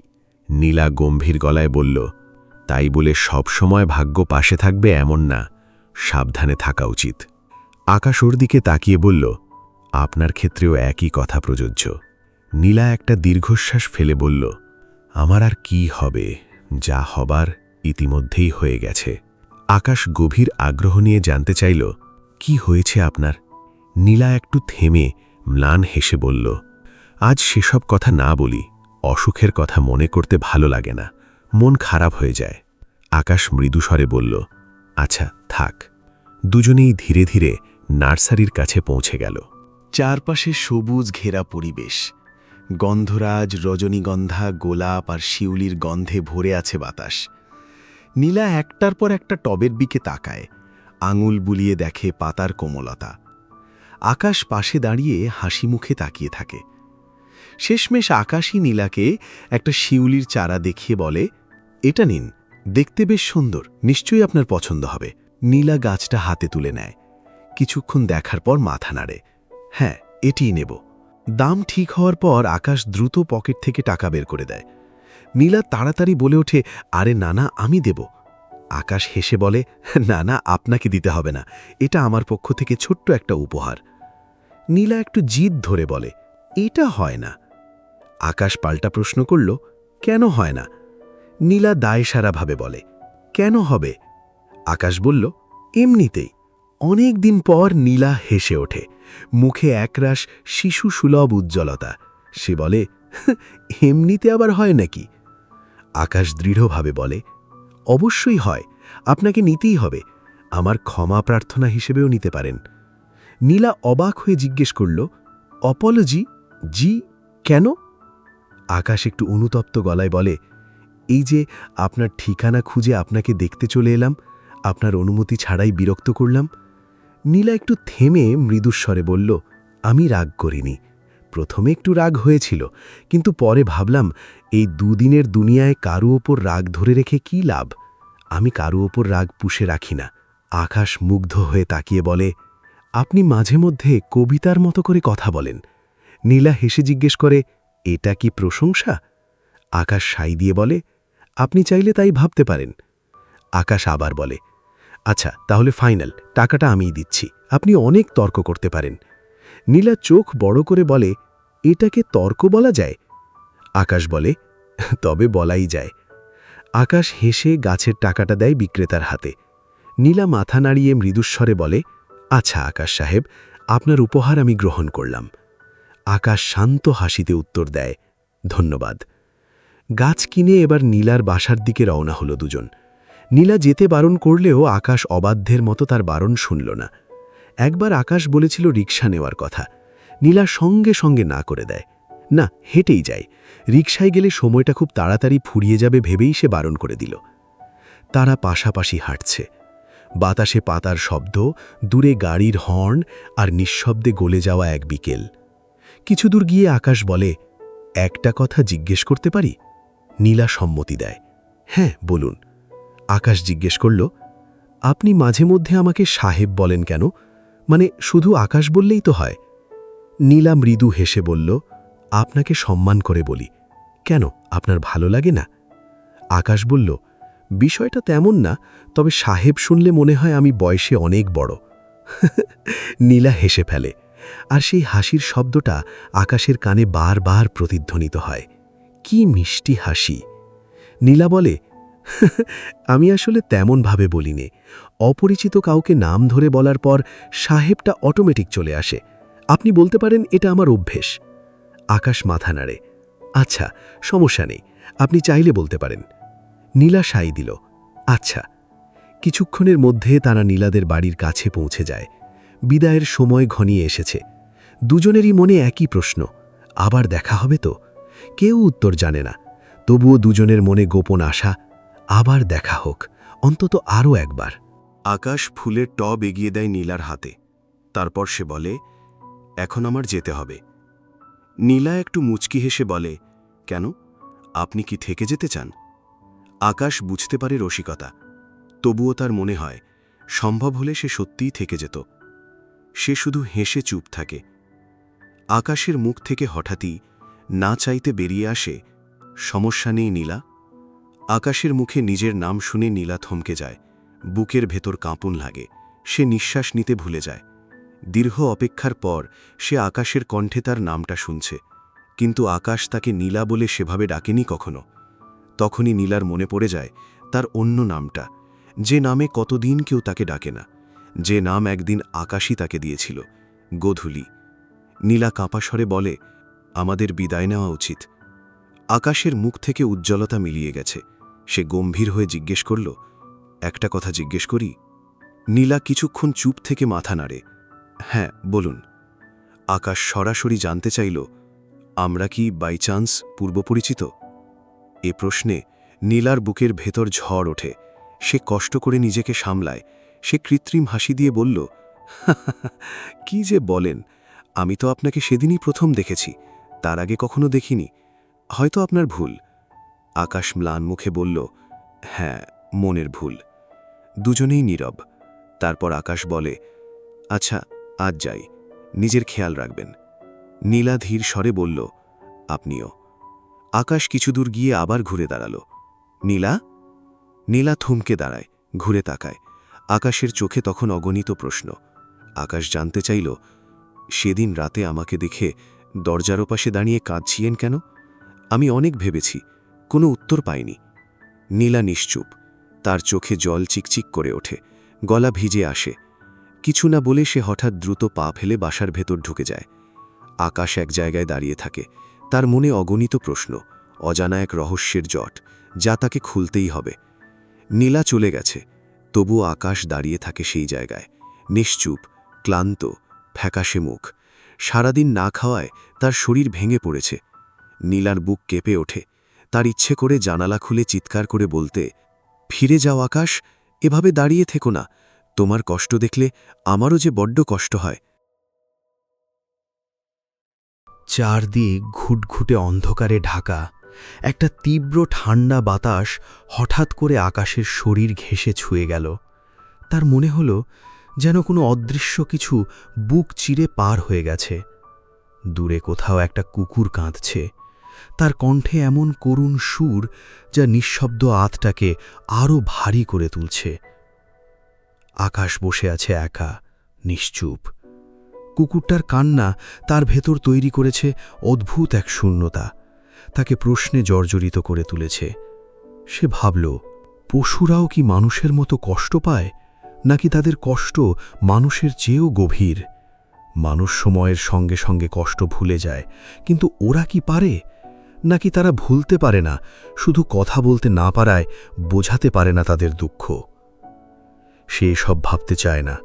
[SPEAKER 3] নীলা গম্ভীর গলায় বলল, তাই বলে সব সময় ভাগ্য পাশে থাকবে এমন না, সাবধানে থাকা উচিত। আকাশ ওর দিকে তাকিয়ে বলল, আপনার ক্ষেত্রেও একই কথা প্রযোজ্য। নীলা একটা দীর্ঘশ্বাস ফেলে বলল, আমার আর কি হবে, যা হবার ইতিমধ্যেই হয়ে গেছে। আকাশ গভীর আগ্রহ নিয়ে জানতে চাইল, কি হয়েছে আপনার? নীলা একটু থেমে ম্লান হেসে বলল, আজ সেসব কথা না বলি, অসুখের কথা মনে করতে ভালো লাগে না, মন খারাপ হয়ে যায়। আকাশ মৃদুস্বরে বলল, আচ্ছা থাক। দুজনেই ধীরে ধীরে নার্সারির কাছে পৌঁছে গেল। চারপাশে সবুজ ঘেরা পরিবেশ, গন্ধরাজ, রজনীগন্ধা, গোলাপ আর শিউলির গন্ধে ভরে আছে বাতাস। নীলা একটার পর একটা টবের দিকে তাকায়, আঙুল বুলিয়ে দেখে পাতার কোমলতা। আকাশ পাশে দাঁড়িয়ে হাসি মুখে তাকিয়ে থাকে। শেষমেশ আকাশই নীলাকে একটা শিউলির চারা দেখিয়ে বলে, এটা নিন, দেখতে বেশ সুন্দর, নিশ্চয়ই আপনার পছন্দ হবে। নীলা গাছটা হাতে তুলে নেয়, কিছুক্ষণ দেখার পর মাথা নাড়ে, হ্যাঁ, এটিই নেব। দাম ঠিক হওয়ার পর আকাশ দ্রুত পকেট থেকে টাকা বের করে দেয়। নীলা তাড়াতাড়ি বলে ওঠে, আরে না না, আমি দেব। আকাশ হেসে বলে, না না, আপনাকে দিতে হবে না, এটা আমার পক্ষ থেকে ছোট্ট একটা উপহার। নীলা একটু জিদ ধরে বলে, এটা হয় না। আকাশ পাল্টা প্রশ্ন করল, কেন হয় না? নীলা দায়সারাভাবে বলে, কেন হবে? আকাশ বলল, এমনিতেই। অনেক দিন পর নীলা হেসে ওঠে, মুখে একরাশ শিশু সুলভ উজ্জ্বলতা। সে বলে, এমনিতে আবার হয় নাকি? আকাশ দৃঢ়ভাবে বলে, অবশ্যই হয়, আপনাকে নিতেই হবে, আমার ক্ষমা প্রার্থনা হিসেবেও নিতে পারেন। নীলা অবাক হয়ে জিজ্ঞেস করল, অপোলজি? জি, কেন? আকাশ একটু অনুতপ্ত গলায় বলে, এই যে আপনার ঠিকানা খুঁজে আপনাকে দেখতে চলে এলাম, আপনার অনুমতি ছাড়াই বিরক্ত করলাম। নীলা একটু থেমে মৃদুস্বরে বলল, আমি রাগ করিনি। প্রথমে একটু রাগ হয়েছিল, কিন্তু পরে ভাবলাম এই দুদিনের দুনিয়ায় কারো ওপর রাগ ধরে রেখে কি লাভ। আমি কারো ওপর রাগ পুষে রাখি না। আকাশ মুগ্ধ হয়ে তাকিয়ে বলে, আপনি মাঝে মধ্যে কবিতার মতো করে কথা বলেন। নীলা হেসে জিজ্ঞেস করে, এটা কি প্রশংসা? আকাশ সাই দিয়ে বলে, আপনি চাইলে তাই ভাবতে পারেন। আকাশ আবার বলে, আচ্ছা তাহলে ফাইনাল, টাকাটা আমিই দিচ্ছি, আপনি অনেক তর্ক করতে পারেন। নীলা চোখ বড় করে বলে, এটাকে তর্ক বলা যায়? আকাশ বলে, তবে বলাই যায়। আকাশ হেসে গাছের টাকাটা দেয় বিক্রেতার হাতে। নীলা মাথা নাড়িয়ে মৃদুস্বরে বলে, আচ্ছা আকাশ সাহেব, আপনার উপহার আমি গ্রহণ করলাম। আকাশ শান্ত হাসিতে উত্তর দেয়, ধন্যবাদ। গাছ কিনে এবার নীলার বাসার দিকে রওনা হলো দুজন। নীলা যেতে বারণ করলেও আকাশ অবাধ্যের মতো তার বারণ শুনল না। একবার আকাশ বলেছিল রিকশা নেওয়ার কথা, নীলা সঙ্গে সঙ্গে না করে দেয়, না হেঁটেই যায়, রিকশায় গেলে সময়টা খুব তাড়াতাড়ি ফুরিয়ে যাবে ভেবেই সে বারণ করে দিল। তারা পাশাপাশি হাঁটছে, বাতাসে পাতার শব্দ, দূরে গাড়ির হর্ন আর নিঃশব্দে গলে যাওয়া এক বিকেল। কিছু দূর গিয়ে আকাশ বলে, একটা কথা জিজ্ঞেস করতে পারি? নীলা সম্মতি দেয়, হ্যাঁ বলুন। আকাশ জিজ্ঞেস করল, আপনি মাঝে মধ্যে আমাকে সাহেব বলেন কেন? মানে শুধু আকাশ বললেই তো হয়। নীলা মৃদু হেসে বলল, আপনাকে সম্মান করে বলি। কেন, আপনার ভালো লাগে না? আকাশ বলল, বিষয়টা তেমন না, তবে সাহেব শুনলে মনে হয় আমি বয়সে অনেক বড়। নীলা হেসে ফেলে, আর সেই হাসির শব্দটা আকাশের কানে বারবার প্রতিধ্বনিত হয়। কি মিষ্টি হাসি! নীলা বলে, আমি আসলে তেমনভাবে বলিনি। অপরিচিত কাউকে নাম ধরে বলার পর সাহেবটা অটোমেটিক চলে আসে। আপনি বলতে পারেন এটা আমার অভ্যেস। আকাশ মাথা নাড়ে। আচ্ছা, সমস্যা নেই, আপনি চাইলে বলতে পারেন। নীলা সাই দিল। আচ্ছা। কিছুক্ষণের মধ্যে তারা নীলাদের বাড়ির কাছে পৌঁছে যায়। বিদায়ের সময় ঘনিয়ে এসেছে। দুজনেরই মনে একই প্রশ্ন, আবার দেখা হবে তো? কেউ উত্তর জানে না। তবুও দুজনের মনে গোপন আশা, আবার দেখা হোক, অন্তত আরও একবার।
[SPEAKER 1] আকাশ ফুলের টব এগিয়ে দেয় নীলার হাতে। তারপর সে বলে, এখন আমার যেতে হবে। নীলা একটু মুচকি হেসে বলে, কেন, আপনি কি থেকে যেতে চান? আকাশ বুঝতে পারে রসিকতা, তবুও তার মনে হয় সম্ভব হলে সে সত্যিই থেকে যেত। সে শুধু হেসে চুপ থাকে। আকাশের মুখ থেকে হঠাৎই না চাইতে বেরিয়ে আসে, সমস্যা নেই নীলা। আকাশের মুখে নিজের নাম শুনে নীলা থমকে যায়। বুকের ভেতর কাঁপুন লাগে। সে নিঃশ্বাস নিতে ভুলে যায়। দীর্ঘ অপেক্ষার পর সে আকাশের কণ্ঠে তার নামটা শুনছে, কিন্তু আকাশ তাকে নীলা বলে সেভাবে ডাকেনি কখনো। তখনই নীলার মনে পড়ে যায় তার অন্য নামটা, যে নামে কতদিন কেউ তাকে ডাকে না, যে নাম একদিন আকাশই তাকে দিয়েছিল, গোধূলি। নীলা কাঁপা স্বরে বলে, আমাদের বিদায় নেওয়া উচিত। আকাশের মুখ থেকে উজ্জ্বলতা মিলিয়ে গেছে। সে গম্ভীর হয়ে জিজ্ঞেস করল, একটা কথা জিজ্ঞেস করি? নীলা কিছুক্ষণ চুপ থেকে মাথা নাড়ে। হ্যাঁ, বলুন। আকাশ সরাসরি জানতে চাইল, আমরা কি বাই চান্স পূর্বপরিচিত? এ প্রশ্নে নীলার বুকের ভেতর ঝড় ওঠে। সে কষ্ট করে নিজেকে সামলায়। সে কৃত্রিম হাসি দিয়ে বলল, কি যে বলেন, আমি তো আপনাকে সেদিনই প্রথম দেখেছি, তার আগে কখনো দেখিনি। হয়তো আপনার ভুল। আকাশ ম্লান মুখে বলল, হ্যাঁ, মনের ভুল। দুজনেই নীরব। তারপর আকাশ বলে, আচ্ছা, আজ যাই, নিজের খেয়াল রাখবেন। নীলা ধীর স্বরে বলল, আপনিও। আকাশ কিছু দূর গিয়ে আবার ঘুরে দাঁড়াল। নীলা? নীলা থমকে দাঁড়ায়, ঘুরে তাকায়। আকাশের চোখে তখন অগণিত প্রশ্ন। আকাশ জানতে চাইল, সেদিন রাতে আমাকে দেখে দরজার ওপাশে দাঁড়িয়ে কাঁদছিলেন কেন? আমি অনেক ভেবেছি, কোনো উত্তর পাইনি। নীলা নিশ্চুপ। তার চোখে জল চিকচিক করে ওঠে, গলা ভিজে আসে। কিছু না বলে সে হঠাৎ দ্রুত পা ফেলে বাসার ভেতর ঢুকে যায়। আকাশ এক জায়গায় দাঁড়িয়ে থাকে। তার মনে অগণিত প্রশ্ন, অজানা এক রহস্যের জট, যা তাকে খুলতেই হবে। নীলা চলে গেছে, তবুও আকাশ দাঁড়িয়ে থাকে সেই জায়গায়, নিশ্চুপ, ক্লান্ত, ফ্যাকাশে মুখ। সারাদিন না খাওয়ায় তার শরীর ভেঙে পড়েছে। নীলার বুক কেঁপে ওঠে। তার ইচ্ছে করে জানালা খুলে চিৎকার করে বলতে, ফিরে যাও আকাশ, এভাবে দাঁড়িয়ে থেকো না, তোমার কষ্ট দেখলে আমারও যে বড্ড কষ্ট হয়।
[SPEAKER 3] চারদিক ঘুটঘুটে অন্ধকারে ঢাকা। একটা তীব্র ঠান্ডা বাতাস হঠাৎ করে আকাশের শরীর ঘেঁষে ছুঁয়ে গেল। তার মনে হল যেন কোনো অদৃশ্য কিছু বুক চিরে পার হয়ে গেছে। দূরে কোথাও একটা কুকুর কাঁদছে। তার কণ্ঠে এমন করুণ সুর যা নিঃশব্দ আত্মাকে আরও ভারী করে তুলছে। আকাশ বসে আছে একা, নিশ্চুপ। কুকুরটার কান্না তার ভেতর তৈরি করেছে অদ্ভুত এক শূন্যতা, তাকে প্রশ্নে জর্জরিত করে তুলেছে। সে ভাবল, পশুরাও কি মানুষের মতো কষ্ট পায়, নাকি তাদের কষ্ট মানুষের চেয়েও গভীর? মানুষ সময়ের সঙ্গে সঙ্গে কষ্ট ভুলে যায়, কিন্তু ওরা কি পারে? নাকি তারা ভুলতে পারে না, শুধু কথা বলতে না পারায় বোঝাতে পারে না তাদের দুঃখ? সে সব ভাবতে চায় না,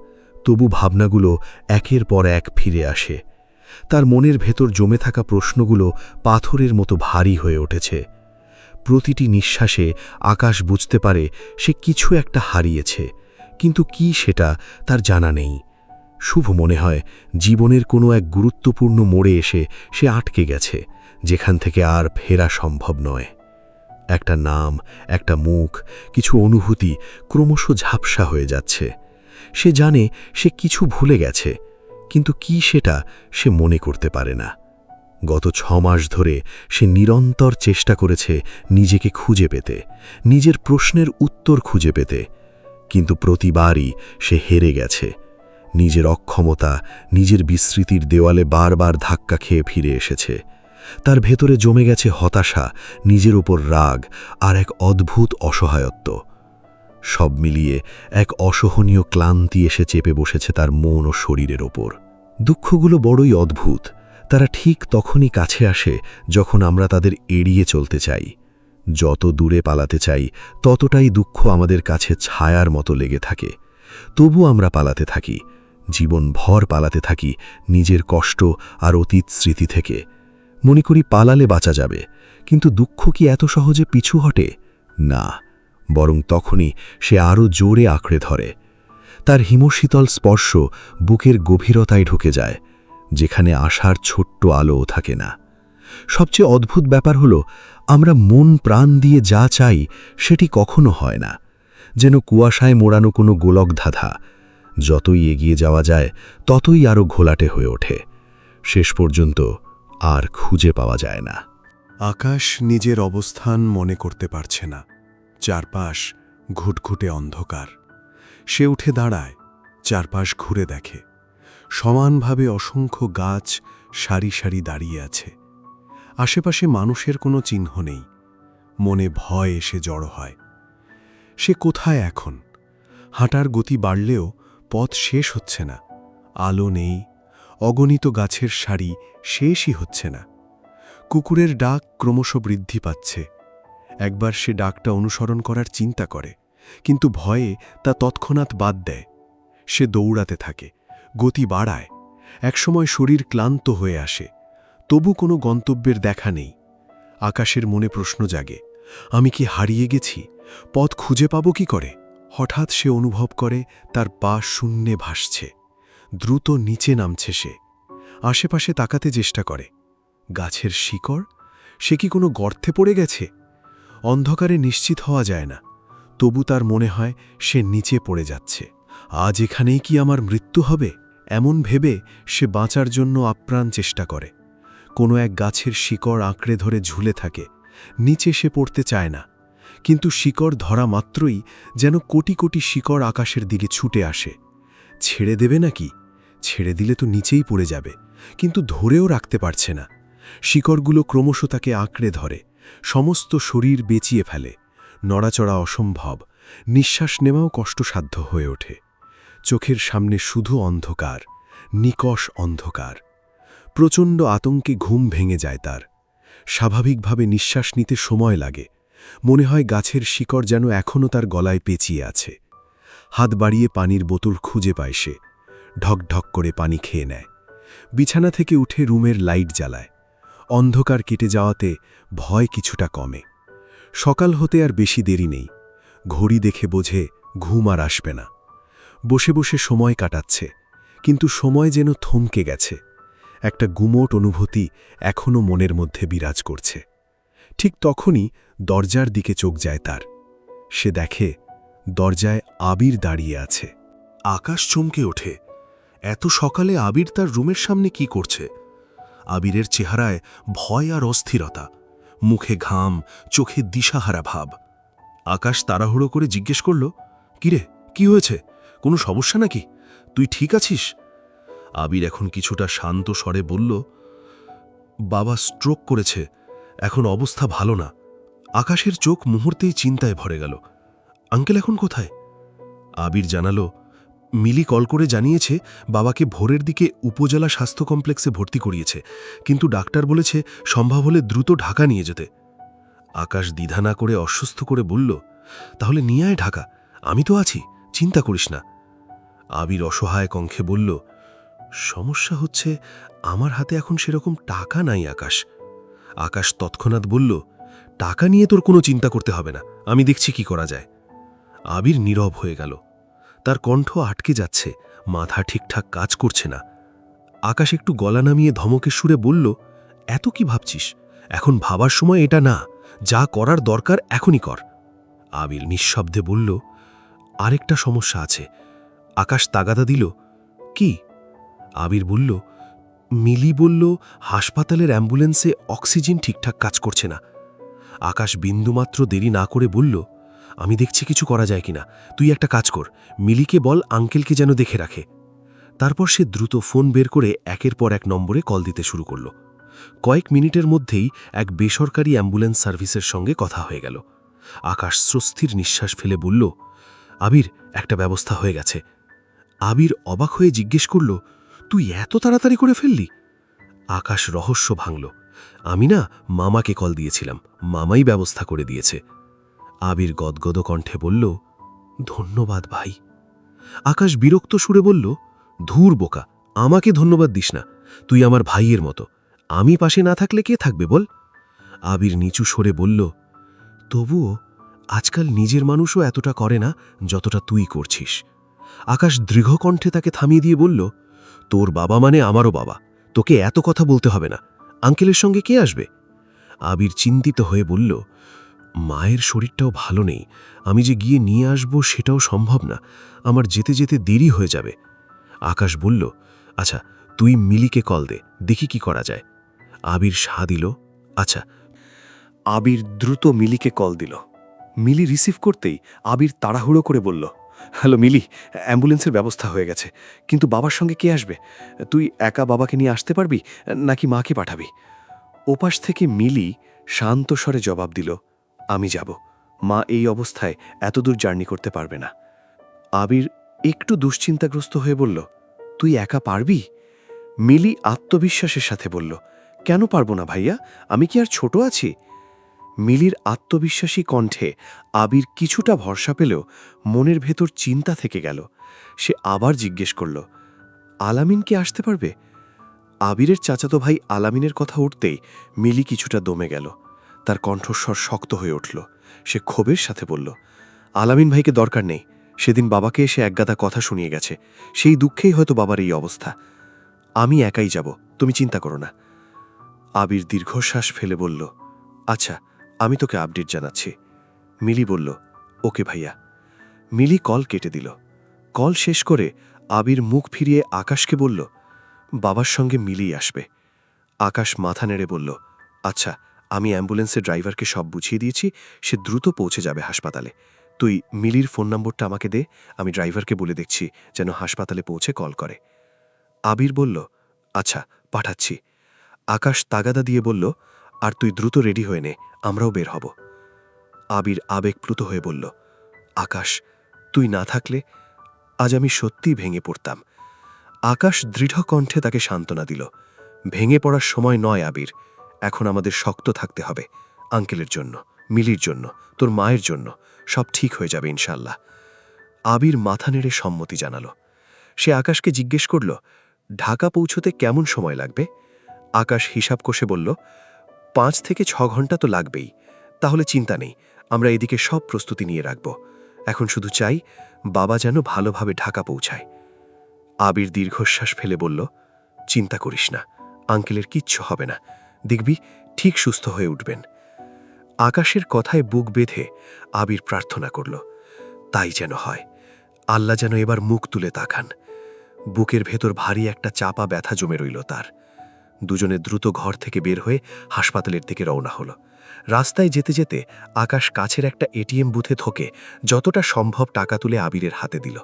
[SPEAKER 3] তবু ভাবনাগুলো একের পর এক ফিরে আসে। তার মনের ভেতর জমে থাকা প্রশ্নগুলো পাথরের মতো ভারী হয়ে উঠেছে। প্রতিটি নিঃশ্বাসে আকাশ বুঝতে পারে সে কিছু একটা হারিয়েছে, কিন্তু কি সেটা তার জানা নেই। শুভ মনে হয় জীবনের কোনো এক গুরুত্বপূর্ণ মোড়ে এসে সে আটকে গেছে, যেখান থেকে আর ফেরা সম্ভব নয়। একটা নাম, একটা মুখ, কিছু অনুভূতি ক্রমশ ঝাপসা হয়ে যাচ্ছে। সে জানে সে কিছু ভুলে গেছে, কিন্তু কি সেটা সে মনে করতে পারে না। গত 6 মাস ধরে সে নিরন্তর চেষ্টা করেছে নিজেকে খুঁজে পেতে, নিজের প্রশ্নের উত্তর খুঁজে পেতে, কিন্তু প্রতিবারই সে হেরে গেছে। নিজের অক্ষমতা, নিজের বিস্মৃতির দেওয়ালে বারবার ধাক্কা খেয়ে ফিরে এসেছে। তার ভেতরে জমে গেছে হতাশা, নিজের ওপর রাগ আর এক অদ্ভুত অসহায়ত্ব। সব মিলিয়ে এক অসহনীয় ক্লান্তি এসে চেপে বসেছে তার মন ও শরীরের ওপর। দুঃখগুলো বড়ই অদ্ভুত। তারা ঠিক তখনই কাছে আসে যখন আমরা তাদের এড়িয়ে চলতে চাই। যত দূরে পালাতে চাই ততটাই দুঃখ আমাদের কাছে ছায়ার মতো লেগে থাকে। তবু আমরা পালাতে থাকি, জীবনভর পালাতে থাকি নিজের কষ্ট আর অতীত স্মৃতি থেকে। মনে করি পালালে বাঁচা যাবে, কিন্তু দুঃখ কি এত সহজে পিছু হটে? না, বরং তখনই সে আরও জোরে আঁকড়ে ধরে। তার হিমশীতল স্পর্শ বুকের গভীরতায় ঢুকে যায়, যেখানে আশার ছোট্ট আলোও থাকে না। সবচেয়ে অদ্ভুত ব্যাপার হলো, আমরা মন প্রাণ দিয়ে যা চাই সেটি কখনো হয় না, যেন কুয়াশায় মোড়ানো কোনো গোলক ধাঁধা। যতই এগিয়ে যাওয়া যায় ততই আরও ঘোলাটে হয়ে ওঠে। শেষ পর্যন্ত আর খুঁজে পাওয়া যায় না।
[SPEAKER 4] আকাশ নিজের অবস্থান মনে করতে পারছে না। চারপাশ ঘুটঘুটে অন্ধকার। সে উঠে দাঁড়ায়, চারপাশ ঘুরে দেখে। সমানভাবে অসংখ্য গাছ সারি সারি দাঁড়িয়ে আছে। আশেপাশে মানুষের কোনো চিহ্ন নেই। মনে ভয় এসে জড়ো হয়। সে কোথায় এখন? হাঁটার গতি বাড়লেও পথ শেষ হচ্ছে না। আলো নেই, অগণিত গাছের সারি শেষই হচ্ছে না। কুকুরের ডাক ক্রমশ বৃদ্ধি পাচ্ছে। একবার সে ডাকটা অনুসরণ করার চিন্তা করে, কিন্তু ভয়ে তা তৎক্ষণাৎ বাদ দেয়। সে দৌড়াতে থাকে, গতি বাড়ায়। একসময় শরীর ক্লান্ত হয়ে আসে, তবু কোনো গন্তব্যের দেখা নেই। আকাশের মনে প্রশ্ন জাগে, আমি কি হারিয়ে গেছি? পথ খুঁজে পাব কি করে? হঠাৎ সে অনুভব করে তার পা শূন্যে ভাসছে। দ্রুত নিচে নামছে সে। আশেপাশে তাকাতে চেষ্টা করে। গাছের শিকড়? সে কি কোনো গর্তে পড়ে গেছে? অন্ধকারে নিশ্চিত হওয়া যায় না, তবু তার মনে হয় সে নিচে পড়ে যাচ্ছে। আজ এখানেই কি আমার মৃত্যু হবে? এমন ভেবে সে বাঁচার জন্য আপ্রাণ চেষ্টা করে। কোনো এক গাছের শিকড় আঁকড়ে ধরে ঝুলে থাকে। নিচে সে পড়তে চায় না, কিন্তু শিকড় ধরা মাত্রই যেন কোটি কোটি শিকড় আকাশের দিকে ছুটে আসে। ছেড়ে দেবে নাকি? ছেড়ে দিলে তো নিচেই পড়ে যাবে, কিন্তু ধরেও রাখতে পারছে না। শিকড়গুলো ক্রমশ তাকে আঁকড়ে ধরে, সমস্ত শরীর বেঁচিয়ে ফেলে। নড়াচড়া অসম্ভব, নিঃশ্বাস নেওয়াও কষ্টসাধ্য হয়ে ওঠে। চোখের সামনে শুধু অন্ধকার, নিকষ অন্ধকার। প্রচণ্ড আতঙ্কে ঘুম ভেঙে যায় তার। স্বাভাবিকভাবে নিঃশ্বাস নিতে সময় লাগে। মনে হয় গাছের শিকড় যেন এখনও তার গলায় পেঁচিয়ে আছে। হাত বাড়িয়ে পানির বোতল খুঁজে পায় সে। ঢকঢক করে পানি খেয়ে নেয়। বিছানা থেকে উঠে রুমের লাইট জ্বালায়। অন্ধকার কেটে যাওয়াতে ভয় কিছুটা কমে। সকাল হতে আর বেশি দেরি নেই। ঘড়ি দেখে বোঝে ঘুম আর আসবে না। বসে বসে সময় কাটাচ্ছে, কিন্তু সময় যেন থমকে গেছে। একটা গুমোট অনুভূতি এখনও মনের মধ্যে বিরাজ করছে। ঠিক তখনই দরজার দিকে চোখ যায় তার। সে দেখে দরজায় আবির দাঁড়িয়ে আছে।
[SPEAKER 1] আকাশ চমকে ওঠে। এত সকালে আবির তার রুমের সামনে কি করছে? আবিরের চেহারায় ভয় আর অস্থিরতা, মুখে ঘাম, চোখে দিশাহারা ভাব। আকাশ তাড়াহুড়ো করে জিজ্ঞেস করল, কিরে, কি হয়েছে? কোনো সমস্যা নাকি? তুই ঠিক আছিস? আবির এখন কিছুটা শান্ত স্বরে বলল, বাবা স্ট্রোক করেছে, এখন অবস্থা ভালো না। আকাশের চোখ মুহূর্তেই চিন্তায় ভরে গেল। আঙ্কেল এখন কোথায়? আবির জানালো, মিলি কল করে জানিয়েছে বাবাকে ভোরের দিকে উপজেলা স্বাস্থ্য কমপ্লেক্সে ভর্তি করিয়েছে, কিন্তু ডাক্তার বলেছে সম্ভব হলে দ্রুত ঢাকা নিয়ে যেতে। আকাশ দ্বিধা না করে অস্বস্ত করে বলল, তাহলে নিয়ে আয় ঢাকা, আমি তো আছি, চিন্তা করিস না। আবির অসহায় কণ্ঠে বলল, সমস্যা হচ্ছে আমার হাতে এখন সেরকম টাকা নাই আকাশ। আকাশ তৎক্ষণাৎ বলল, টাকা নিয়ে তোর কোনো চিন্তা করতে হবে না, আমি দেখছি কি করা যায়। আবির নীরব হয়ে গেল। তার কণ্ঠ আটকে যাচ্ছে, মাথা ঠিকঠাক কাজ করছে না। আকাশ একটু গলা নামিয়ে ধমকের সুরে বলল, এত কি ভাবছিস? এখন ভাবার সময় এটা না, যা করার দরকার এখনই কর। আবির নিঃশব্দে বলল, আরেকটা সমস্যা আছে। আকাশ তাগাদা দিল, কি? আবির বলল, মিলি বলল হাসপাতালের অ্যাম্বুলেন্সে অক্সিজেন ঠিকঠাক কাজ করছে না। আকাশ বিন্দুমাত্র দেরি না করে বলল, আমি দেখছি কিছু করা যায় কিনা। তুই একটা কাজ কর, মিলিকে বল আঙ্কেলকে যেন দেখে রাখে। তারপর সে দ্রুত ফোন বের করে একের পর এক নম্বরে কল দিতে শুরু করল। কয়েক মিনিটের মধ্যেই এক বেসরকারি অ্যাম্বুলেন্স সার্ভিসের সঙ্গে কথা হয়ে গেল। আকাশ স্বস্তির নিঃশ্বাস ফেলে বলল, আবির, একটা ব্যবস্থা হয়ে গেছে। আবির অবাক হয়ে জিজ্ঞেস করল, তুই এত তাড়াতাড়ি করে ফেললি? আকাশ রহস্য ভাঙল, আমি না মামাকে কল দিয়েছিলাম, মামাই ব্যবস্থা করে দিয়েছে। আবির গদগদ কণ্ঠে বলল, ধন্যবাদ ভাই। আকাশ বিরক্ত সুরে বলল, ধুর বোকা, আমাকে ধন্যবাদ দিস না, তুই আমার ভাইয়ের মতো, আমি পাশে না থাকলে কে থাকবে বল? আবির নিচু সরে বলল, তবুও আজকাল নিজের মানুষও এতটা করে না যতটা তুই করছিস। আকাশ দৃঢ় কণ্ঠে তাকে থামিয়ে দিয়ে বলল, তোর বাবা মানে আমারও বাবা, তোকে এত কথা বলতে হবে না, আঙ্কেলের সঙ্গে কে আসবে? আবির চিন্তিত হয়ে বলল, মায়ের শরীরটাও ভালো নেই, আমি যে গিয়ে নিয়ে আসব সেটাও সম্ভব না, আমার যেতে যেতে দেরি হয়ে যাবে। আকাশ বলল, আচ্ছা তুই মিলিকে কল দে, দেখি কি করা যায়। আবির সাঁ দিল, আচ্ছা।
[SPEAKER 3] আবির দ্রুত মিলিকে কল দিল। মিলি রিসিভ করতেই আবির তাড়াহুড়ো করে বলল, হ্যালো মিলি, অ্যাম্বুলেন্সের ব্যবস্থা হয়ে গেছে, কিন্তু বাবার সঙ্গে কে আসবে? তুই একা বাবাকে নিয়ে আসতে পারবি নাকি মাকে পাঠাবি? ওপাশ থেকে মিলি শান্ত স্বরে জবাব দিল, আমি যাব, মা এই অবস্থায় এতদূর জার্নি করতে পারবে না। আবির একটু দুশ্চিন্তাগ্রস্ত হয়ে বলল, তুই একা পারবি? মিলি আত্মবিশ্বাসের সাথে বলল, কেন পারবো না ভাইয়া, আমি কি আর ছোট আছি? মিলির আত্মবিশ্বাসী কণ্ঠে আবির কিছুটা ভরসা পেলেও মনের ভেতর চিন্তা থেকে গেল। সে আবার জিজ্ঞেস করল, আলামিন কি আসতে পারবে? আবিরের চাচাতো ভাই আলামিনের কথা উঠতেই মিলি কিছুটা দমে গেল। তার কণ্ঠস্বর শক্ত হয়ে উঠল। সে ক্ষোভের সাথে বলল, আলামিন ভাইকে দরকার নেই, সেদিন বাবাকে এসে একগাদা কথা শুনিয়ে গেছে, সেই দুঃখেই হয়তো বাবার এই অবস্থা। আমি একাই যাব, তুমি চিন্তা করো না। আবির দীর্ঘশ্বাস ফেলে বলল, আচ্ছা, আমি তোকে আপডেট জানাচ্ছি। মিলি বলল, ওকে ভাইয়া। মিলি কল কেটে দিল। কল শেষ করে আবির মুখ ফিরিয়ে আকাশকে বলল, বাবার সঙ্গে মিলিই আসবে। আকাশ মাথা নেড়ে বলল, আচ্ছা, আমি অ্যাম্বুলেন্সের ড্রাইভারকে সব বুঝিয়ে দিয়েছি, সে দ্রুত পৌঁছে যাবে হাসপাতালে। তুই মিলির ফোন নম্বরটা আমাকে দে, আমি ড্রাইভারকে বলে দেখছি যেন হাসপাতালে পৌঁছে কল করে। আবির বলল, আচ্ছা, পাঠাচ্ছি। আকাশ তাগাদা দিয়ে বলল, আর তুই দ্রুত রেডি হয়ে নে, আমরাও বের হব। আবির আবেগপ্লুত হয়ে বলল, আকাশ, তুই না থাকলে আজ আমি সত্যিই ভেঙে পড়তাম। আকাশ দৃঢ় কণ্ঠে তাকে সান্ত্বনা দিল, ভেঙে পড়ার সময় নয় আবির, এখন আমাদের শক্ত থাকতে হবে, আঙ্কেলের জন্য, মিলির জন্য, তোর মায়ের জন্য, সব ঠিক হয়ে যাবে ইনশাল্লাহ। আবির মাথা নেড়ে সম্মতি জানালো। সে আকাশকে জিজ্ঞেস করল, ঢাকা পৌঁছতে কেমন সময় লাগবে? আকাশ হিসাব কষে বলল, 5 থেকে 6 ঘন্টা তো লাগবেই। তাহলে চিন্তা নেই, আমরা এদিকে সব প্রস্তুতি নিয়ে রাখব। এখন শুধু চাই বাবা যেন ভালোভাবে ঢাকা পৌঁছায়। আবির দীর্ঘশ্বাস ফেলে বলল, চিন্তা করিস না, আঙ্কেলের কিচ্ছু হবে না, দেখবি ঠিক সুস্থ হয়ে উঠবেন। আকাশের কথায় বুক বেঁধে আবির প্রার্থনা করল, তাই যেন হয়, আল্লাহ যেন এবার মুখ তুলে তাকান। বুকের ভেতর ভারী একটা চাপা ব্যথা জমে রইল তার। দুজনে দ্রুত ঘর থেকে বের হয়ে হাসপাতালের দিকে রওনা হলো। রাস্তায় যেতে যেতে আকাশ কাছের একটা এটিএম বুথে থকে যতটা সম্ভব টাকা তুলে আবিরের হাতে দিল।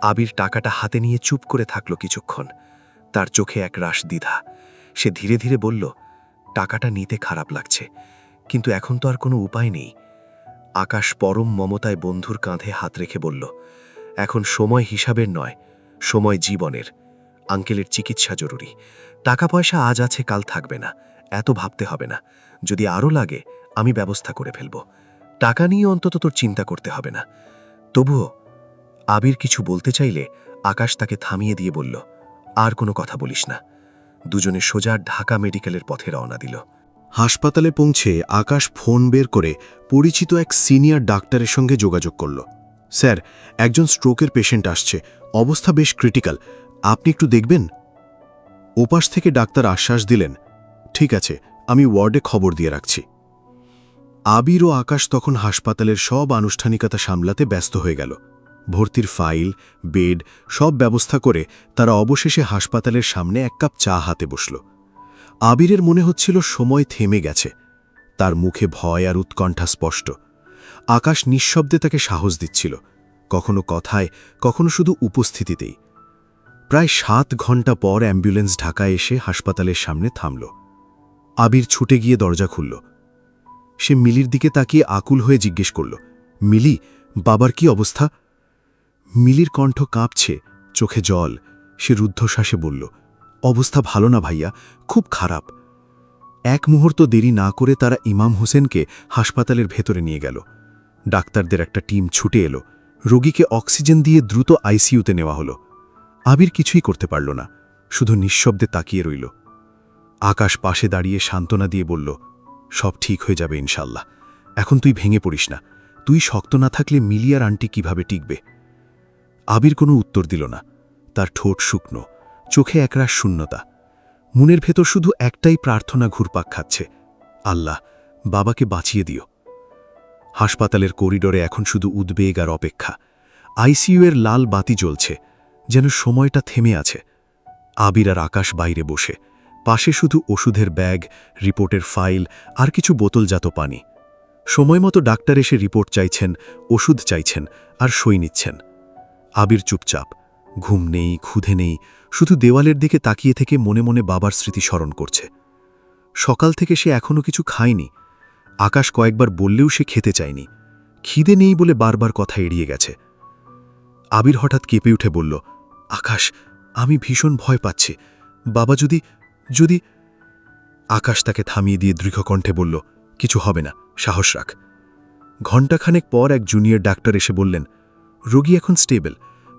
[SPEAKER 3] আবির টাকাটা হাতে নিয়ে চুপ করে থাকল কিছুক্ষণ। তার চোখে এক রাশ দ্বিধা। সে ধীরে ধীরে বলল, টাকাটা নিতে খারাপ লাগছে, কিন্তু এখন তো আর কোনো উপায় নেই। আকাশ পরম মমতায় বন্ধুর কাঁধে হাত রেখে বলল, এখন সময় হিসাবের নয়, সময় জীবনের। আঙ্কেলের চিকিৎসা জরুরি, টাকা পয়সা আজ আছে কাল থাকবে না, এত ভাবতে হবে না, যদি আরও লাগে আমি ব্যবস্থা করে ফেলব, টাকা নিয়ে অন্তত তোর চিন্তা করতে হবে না। তবুও আবির কিছু বলতে চাইলে আকাশ তাকে থামিয়ে দিয়ে বলল, আর কোনো কথা বলিস না। দুজনে সোজা ঢাকা মেডিকেলের পথে রওনা দিল।
[SPEAKER 4] হাসপাতালে পৌঁছে আকাশ ফোন বের করে পরিচিত এক সিনিয়র ডাক্তারের সঙ্গে যোগাযোগ করল। স্যার, একজন স্ট্রোকের পেশেন্ট আসছে, অবস্থা বেশ ক্রিটিক্যাল, আপনি একটু দেখবেন? ওপাশ থেকে ডাক্তার আশ্বাস দিলেন, ঠিক আছে, আমি ওয়ার্ডে খবর দিয়ে রাখছি। আবির ও আকাশ তখন হাসপাতালের সব আনুষ্ঠানিকতা সামলাতে ব্যস্ত হয়ে গেল। ভর্তির ফাইল, বেড সব ব্যবস্থা করে তারা অবশেষে হাসপাতালের সামনে এক কাপ চা হাতে বসল। আবিরের মনে হচ্ছিল সময় থেমে গেছে। তার মুখে ভয় আর উৎকণ্ঠা স্পষ্ট। আকাশ নিঃশব্দে তাকে সাহস দিচ্ছিল, কখনো কথায়, কখনো শুধু উপস্থিতিতেই। প্রায় 7 ঘন্টা পর অ্যাম্বুলেন্স ঢাকায় এসে হাসপাতালের সামনে থামল।
[SPEAKER 1] আবির ছুটে গিয়ে দরজা খুলল। সে মিলির দিকে তাকিয়ে আকুল হয়ে জিজ্ঞেস করল, মিলি, বাবার কি অবস্থা? মিলির কণ্ঠ কাঁপছে, চোখে জল। সে রুদ্ধশ্বাসে বলল, অবস্থা ভালো না ভাইয়া, খুব খারাপ। এক মুহূর্ত দেরি না করে তারা ইমাম হোসেনকে হাসপাতালের ভেতরে নিয়ে গেল। ডাক্তারদের একটা টিম ছুটে এলো। রোগীকে অক্সিজেন দিয়ে দ্রুত আইসিইউতে নেওয়া হলো। আবির কিছুই করতে পারল না, শুধু নিঃশব্দে তাকিয়ে রইল। আকাশ পাশে দাঁড়িয়ে সান্ত্বনা দিয়ে বলল, সব ঠিক হয়ে যাবে ইনশাল্লাহ। এখন তুই ভেঙে পড়িস না। তুই শক্ত না থাকলে মিলি আর আন্টি কিভাবে টিকবে? আবির কোনো উত্তর দিল না। তার ঠোঁট শুকনো, চোখে একরাশ শূন্যতা। মনের ভেতর শুধু একটাই প্রার্থনা ঘুরপাক খাচ্ছে, আল্লাহ, বাবাকে বাঁচিয়ে দিও। হাসপাতালের করিডোরে এখন শুধু উদ্বেগ আর অপেক্ষা। আইসিইউ এর লাল বাতি জ্বলছে, যেন সময়টা থেমে আছে। আবির আর আকাশ বাইরে বসে, পাশে শুধু ওষুধের ব্যাগ, রিপোর্টের ফাইল আর কিছু বোতলজাত পানি। সময়মতো ডাক্তার এসে রিপোর্ট চাইছেন, ওষুধ চাইছেন আর সই নিচ্ছেন। আবির চুপচাপ, ঘুম নেই, ক্ষুধে নেই, শুধু দেওয়ালের দিকে তাকিয়ে থেকে মনে মনে বাবার স্মৃতি স্মরণ করছে। সকাল থেকে সে এখনো কিছু খায়নি। আকাশ কয়েকবার বললেও সে খেতে চায়নি। খিদে নেই বলে বারবার কথা এড়িয়ে গেছে। আবির হঠাৎ কেঁপে উঠে বলল, আকাশ, আমি ভীষণ ভয় পাচ্ছি। বাবা যদি যদি আকাশ তাকে থামিয়ে দিয়ে দৃঢ়কণ্ঠে বলল, কিছু হবে না, সাহস রাখ। ঘণ্টাখানেক পর এক জুনিয়র ডাক্তার এসে বললেন, রোগী এখন স্টেবল,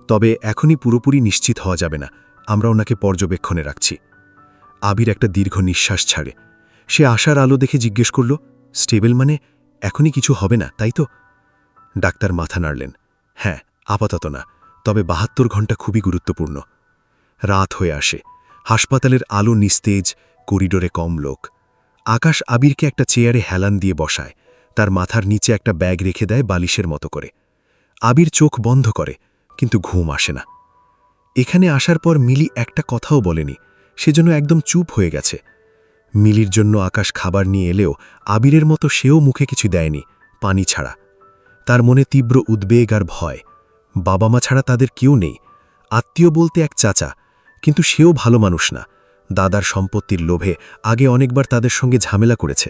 [SPEAKER 1] তবে এখনই পুরোপুরি নিশ্চিত হওয়া যাবে না, আমরা ওনাকে পর্যবেক্ষণে রাখছি। আবির একটা দীর্ঘ নিঃশ্বাস ছাড়ে। সে আশার আলো দেখে জিজ্ঞেস করল, স্টেবল মানে এখনই কিছু হবে না, তাই তো? ডাক্তার মাথা নাড়লেন, হ্যাঁ, আপাতত না, তবে ৭২ ঘণ্টা খুবই গুরুত্বপূর্ণ। রাত হয়ে আসে, হাসপাতালের আলো নিস্তেজ, করিডোরে কম লোক। আকাশ আবিরকে একটা চেয়ারে হেলান দিয়ে বসায়, তার মাথার নিচে একটা ব্যাগ রেখে দেয় বালিশের মতো করে। আবির চোখ বন্ধ করে, কিন্তু ঘুম আসে না। এখানে আসার পর মিলি একটা কথাও বলেনি, সেজন্য একদম চুপ হয়ে গেছে। মিলির জন্য আকাশ খাবার নিয়ে এলেও আবিরের মতো সেও মুখে কিছু দেয়নি, পানি ছাড়া। তার মনে তীব্র উদ্বেগ আর ভয়। বাবা মা ছাড়া তাদের কেউ নেই। আত্মীয় বলতে এক চাচা, কিন্তু সেও ভালো মানুষ না। দাদার সম্পত্তির লোভে আগে অনেকবার তাদের সঙ্গে ঝামেলা করেছে।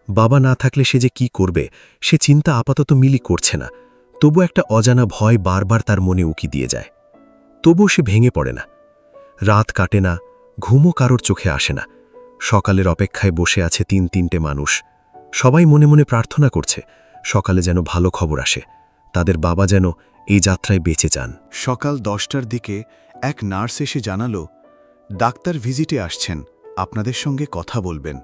[SPEAKER 1] বাবা না থাকলে সে যে কি করবে, সে চিন্তা আপাতত মিলি করছে না। তবু একটা অজানা ভয় বারবার তার মনে উকি দিয়ে যায়। তবুও সে ভেঙে পড়ে না। রাত কাটে না, ঘুমও কারোর চোখে আসে না। সকালের অপেক্ষায় বসে আছে ৩-৩টে মানুষ। সবাই মনে মনে প্রার্থনা করছে, সকালে যেন ভালো খবর আসে, তাদের বাবা যেন এই যাত্রায় বেঁচে যান।
[SPEAKER 3] সকাল 10টার দিকে এক নার্স এসে জানালো, ডাক্তার ভিজিটে আসছেন, আপনাদের সঙ্গে কথা বলবেন।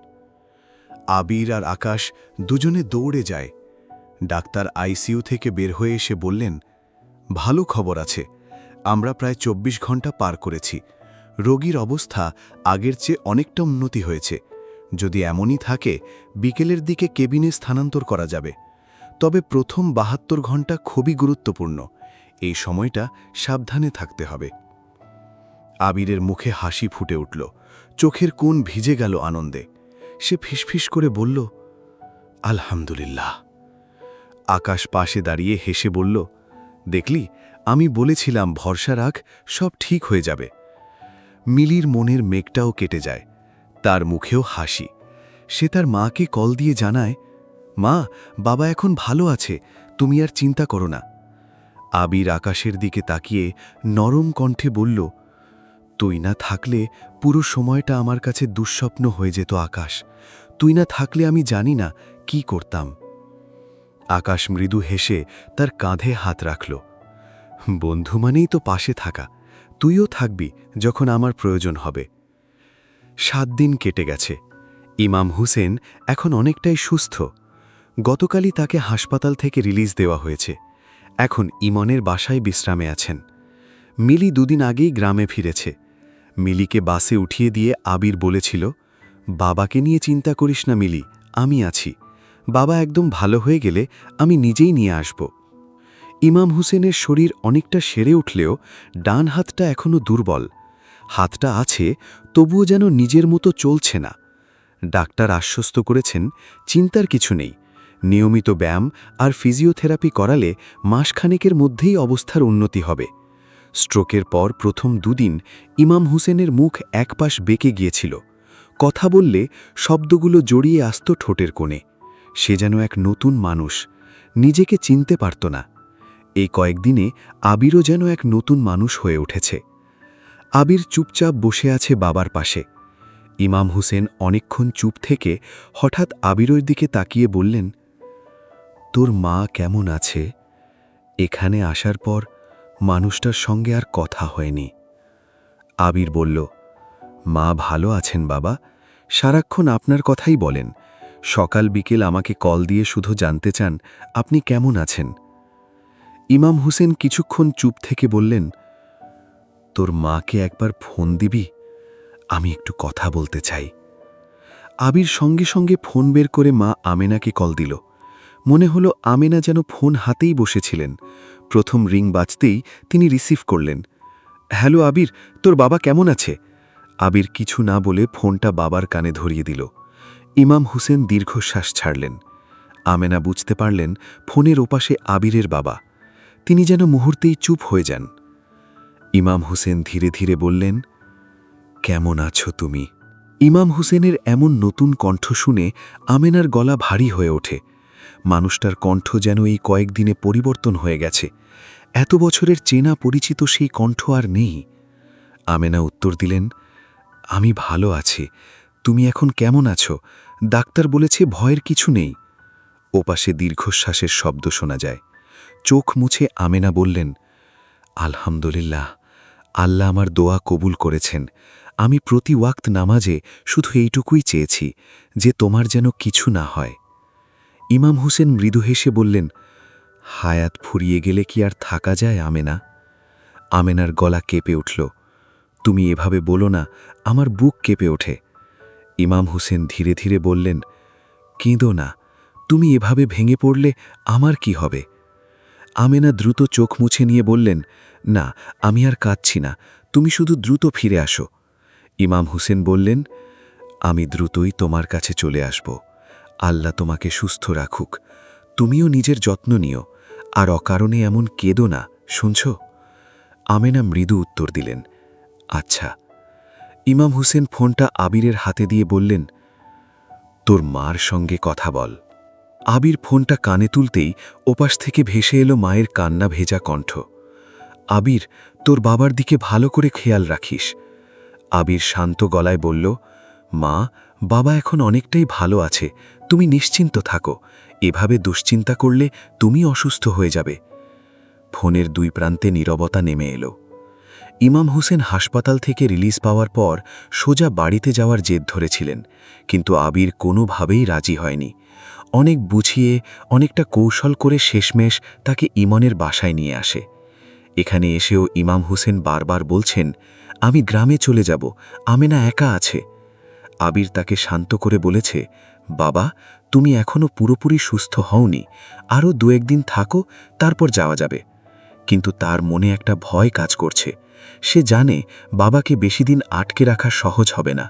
[SPEAKER 3] আবির আর আকাশ দুজনে দৌড়ে যায়। ডাক্তার আইসিইউ থেকে বের হয়ে এসে বললেন, ভালো খবর আছে, আমরা প্রায় ২৪ ঘণ্টা পার করেছি। রোগীর অবস্থা আগের চেয়ে অনেকটা উন্নতি হয়েছে। যদি এমনই থাকে, বিকেলের দিকে কেবিনে স্থানান্তর করা যাবে। তবে প্রথম ৭২ ঘণ্টা খুবই গুরুত্বপূর্ণ। এই সময়টা সাবধানে থাকতে হবে। আবিরের মুখে হাসি ফুটে উঠল, চোখের কোণ ভিজে গেল আনন্দে। সে ফিসফিস করে বলল, আলহামদুলিল্লাহ। আকাশ পাশে দাঁড়িয়ে হেসে বলল, দেখলি, আমি বলেছিলাম ভরসা রাখ, সব ঠিক হয়ে যাবে। মিলির মনের মেঘটাও কেটে যায়, তার মুখেও হাসি। সে তার মাকে কল দিয়ে জানায়, মা, বাবা এখন ভালো আছে, তুমি আর চিন্তা করো না। আবির আকাশের দিকে তাকিয়ে নরম কণ্ঠে বলল, তুই না থাকলে পুরো সময়টা আমার কাছে দুঃস্বপ্ন হয়ে যেত আকাশ। তুই না থাকলে আমি জানি না কি করতাম। আকাশ মৃদু হেসে তার কাঁধে হাত রাখল, বন্ধু মানেই তো পাশে থাকা, তুইও থাকবি যখন আমার প্রয়োজন হবে। ৭ দিন কেটে গেছে। ইমাম হোসেন এখন অনেকটাই সুস্থ। গতকালই তাকে হাসপাতাল থেকে রিলিজ দেওয়া হয়েছে। এখন ইমনের বাসায় বিশ্রামে আছেন। মিলি ২ দিন আগেই গ্রামে ফিরেছে। মিলিকে বাসে উঠিয়ে দিয়ে আবির বলেছিল, বাবাকে নিয়ে চিন্তা করিস না মিলি, আমি আছি। বাবা একদম ভালো হয়ে গেলে আমি নিজেই নিয়ে আসব। ইমাম হোসেনের শরীর অনেকটা সেরে উঠলেও ডান হাতটা এখনও দুর্বল। হাতটা আছে, তবুও যেন নিজের মতো চলছে না। ডাক্তার আশ্বস্ত করেছেন, চিন্তার কিছু নেই। নিয়মিত ব্যায়াম আর ফিজিওথেরাপি করালে মাসখানেকের মধ্যেই অবস্থার উন্নতি হবে। স্ট্রোকের পর প্রথম ২ দিন ইমাম হোসেনের মুখ একপাশ বেঁকে গিয়েছিল। কথা বললে শব্দগুলো জড়িয়ে আসত ঠোঁটের কোণে। সে যেন এক নতুন মানুষ, নিজেকে চিনতে পারত না। এই কয়েকদিনে আবিরও যেন এক নতুন মানুষ হয়ে উঠেছে। আবির চুপচাপ বসে আছে বাবার পাশে। ইমাম হোসেন অনেকক্ষণ চুপ থেকে হঠাৎ আবিরের দিকে তাকিয়ে বললেন, তোর মা কেমন আছে? এখানে আসার পর মানুষটার সঙ্গে আর কথা হয়নি। আবির বলল, মা ভালো আছেন বাবা, সারাক্ষণ আপনার কথাই বলেন। সকাল বিকেল আমাকে কল দিয়ে শুধু জানতে চান আপনি কেমন আছেন। ইমাম হোসেন কিছুক্ষণ চুপ থেকে বললেন, তোর মাকে একবার ফোন দিবি, আমি একটু কথা বলতে চাই। আবির সঙ্গে সঙ্গে ফোন বের করে মা আমেনাকে কল দিল। মনে হলো আমেনা যেন ফোন হাতেই বসেছিলেন। প্রথম রিং বাজতেই তিনি রিসিভ করলেন। হ্যালো আবির, তোর বাবা কেমন আছে? আবির কিছু না বলে ফোনটা বাবার কানে ধরিয়ে দিল। ইমাম হোসেন দীর্ঘশ্বাস ছাড়লেন। আমেনা বুঝতে পারলেন ফোনের ওপাশে আবিরের বাবা। তিনি যেন মুহূর্তেই চুপ হয়ে যান। ইমাম হোসেন ধীরে ধীরে বললেন, কেমন আছো তুমি? ইমাম হোসেনের এমন নতুন কণ্ঠ শুনে আমেনার গলা ভারী হয়ে ওঠে। মানুষটার কণ্ঠ যেন এই কয়েকদিনে পরিবর্তন হয়ে গেছে। এত বছরের চেনা পরিচিত সেই কণ্ঠ আর নেই। আমেনা উত্তর দিলেন, আমি ভালো আছি। তুমি এখন কেমন আছো? ডাক্তার বলেছে ভয়ের কিছু নেই। ওপাশে দীর্ঘশ্বাসের শব্দ শোনা যায়। চোখ মুছে আমেনা বললেন, আলহামদুলিল্লাহ, আল্লাহ আমার দোয়া কবুল করেছেন। আমি প্রতি ওয়াক্ত নামাজে শুধু এইটুকুই চেয়েছি যে তোমার যেন কিছু না হয়। ইমাম হোসেন মৃদু হেসে বললেন, হায়াত ফুরিয়ে গেলে কি আর থাকা যায় আমেনা? আমেনার গলা কেঁপে উঠল। তুমি এভাবে বলো না, আমার বুক কেঁপে ওঠে। ইমাম হোসেন ধীরে ধীরে বললেন, কেঁদো না, তুমি এভাবে ভেঙে পড়লে আমার কি হবে? আমেনা দ্রুত চোখ মুছে নিয়ে বললেন, না, আমি আর কাঁদছি না, তুমি শুধু দ্রুত ফিরে আসো। ইমাম হোসেন বললেন, আমি দ্রুতই তোমার কাছে চলে আসব। আল্লাহ তোমাকে সুস্থ রাখুক। তুমিও নিজের যত্ন নিও, আর অকারণে এমন কেঁদো না, শুনছ? আমেনা মৃদু উত্তর দিলেন, আচ্ছা। ইমাম হোসেন ফোনটা আবিরের হাতে দিয়ে বললেন, তোর মার সঙ্গে কথা বল। আবির ফোনটা কানে তুলতেই ওপাশ থেকে ভেসে এলো মায়ের কান্না ভেজা কণ্ঠ। আবির, তোর বাবার দিকে ভালো করে খেয়াল রাখিস। আবির শান্ত গলায় বলল, মা, বাবা এখন অনেকটাই ভালো আছে, তুমি নিশ্চিন্ত থাকো। এভাবে দুশ্চিন্তা করলে তুমি অসুস্থ হয়ে যাবে। ফোনের দুই প্রান্তে নীরবতা নেমে এলো। ইমাম হোসেন হাসপাতাল থেকে রিলিজ পাওয়ার পর সোজা বাড়িতে যাওয়ার জেদ ধরেছিলেন, কিন্তু আবির কোনোভাবেই রাজি হয়নি। অনেক বুঝিয়ে, অনেকটা কৌশল করে শেষমেশ তাকে ইমনের বাসায় নিয়ে আসে। এখানে এসেও ইমাম হোসেন বারবার বলছেন, আমি গ্রামে চলে যাব, আমেনা একা আছে। আবির তাকে শান্ত করে বলেছে, বাবা, তুমি এখনো পুরোপুরি সুস্থ হওনি, আরও 2-1 দিন থাকো, তারপর যাওয়া যাবে। কিন্তু তার মনে একটা ভয় কাজ করছে। সে জানে বাবাকে বেশি দিন আটকে রাখা সহজ হবে না।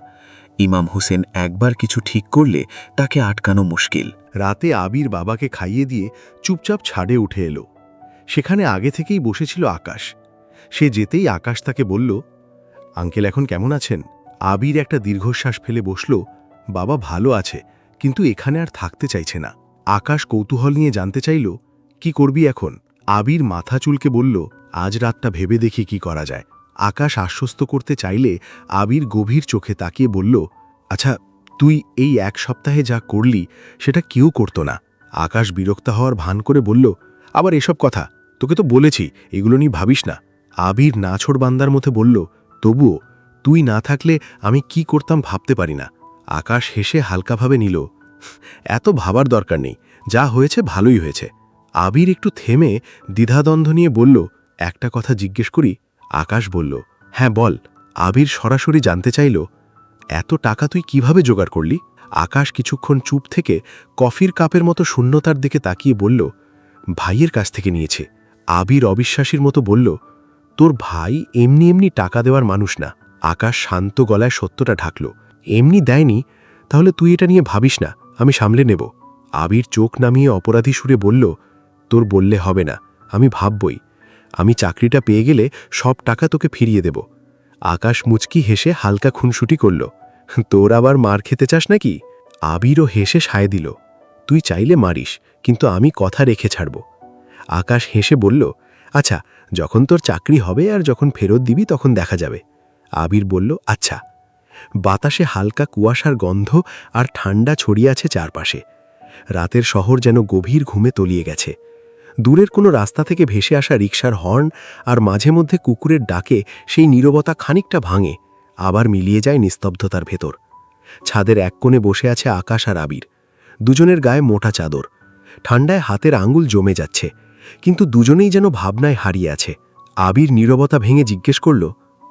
[SPEAKER 3] ইমাম হোসেন একবার কিছু ঠিক করলে তাকে আটকানো মুশকিল। রাতে আবির বাবাকে খাইয়ে দিয়ে চুপচাপ ছাদে উঠে এলো। সেখানে আগে থেকেই বসেছিল আকাশ। সে যেতেই আকাশ তাকে বলল, আঙ্কেল এখন কেমন আছেন? আবির একটা দীর্ঘশ্বাস ফেলে বসল। বাবা ভালো আছে, কিন্তু এখানে আর থাকতে চাইছে না। আকাশ কৌতূহল নিয়ে জানতে চাইল, কি করবি এখন? আবির মাথা চুলকে বলল, আজ রাতটা ভেবে দেখি কি করা যায়। আকাশ আশ্বস্ত করতে চাইলে আবির গভীর চোখে তাকিয়ে বলল, আচ্ছা, তুই এই 1 সপ্তাহে যা করলি সেটা কেউ করত না। আকাশ বিরক্ত হওয়ার ভান করে বলল, আবার এসব কথা, তোকে তো বলেছি এগুলো নিয়ে ভাবিস না। আবির নাছোড় বান্দার মতো বলল, তবুও তুই না থাকলে আমি কি করতাম ভাবতে পারি না। আকাশ হেসে হালকাভাবে নিল, এত ভাবার দরকার নেই, যা হয়েছে ভালোই হয়েছে। আবির একটু থেমে দ্বিধাদ্বন্দ্ব নিয়ে বলল, একটা কথা জিজ্ঞেস করি? আকাশ বলল, হ্যাঁ বল। আবির সরাসরি জানতে চাইল, এত টাকা তুই কিভাবে জোগাড় করলি? আকাশ কিছুক্ষণ চুপ থেকে কফির কাপের মতো শূন্যতার দিকে তাকিয়ে বলল, ভাইয়ের কাছ থেকে নিয়েছে। আবির অবিশ্বাসীর মতো বলল, তোর ভাই এমনি এমনি টাকা দেওয়ার মানুষ না। আকাশ শান্ত গলায় সত্যটা ঢাকল, এমনি দেয়নি? তাহলে তুই এটা নিয়ে ভাবিস না, আমি সামলে নেব। আবির চোখ নামিয়ে অপরাধী সুরে বলল, তোর বললে হবে না, আমি ভাববই। আমি চাকরিটা পেয়ে গেলে সব টাকা তোকে ফিরিয়ে দেব। আকাশ মুচকি হেসে হালকা খুনসুটি করল, তোর আবার মার খেতে চাস নাকি? আবিরও হেসে সায় দিল, তুই চাইলে মারিস, কিন্তু আমি কথা রেখে ছাড়ব। আকাশ হেসে বলল, আচ্ছা, যখন তোর চাকরি হবে আর যখন ফেরত দিবি তখন দেখা যাবে। আবির বলল, আচ্ছা। বাতাসে হালকা কুয়াশার গন্ধ আর ঠান্ডা ছড়িয়ে আছে চারপাশে। রাতের শহর যেন গভীর ঘুমে তলিয়ে গেছে। দূরের কোনো রাস্তা থেকে ভেসে আসা রিকশার হর্ন আর মাঝে মধ্যে কুকুরের ডাকে সেই নীরবতা খানিকটা ভাঙে, আবার মিলিয়ে যায় নিস্তব্ধতার ভেতর। ছাদের এক কোণে বসে আছে আকাশ আর আবির। দুজনের গায়ে মোটা চাদর। ঠান্ডায় হাতের আঙুল জমে যাচ্ছে, কিন্তু দুজনেই যেন ভাবনায় হারিয়ে আছে। আবির নীরবতা ভেঙে জিজ্ঞেস করল,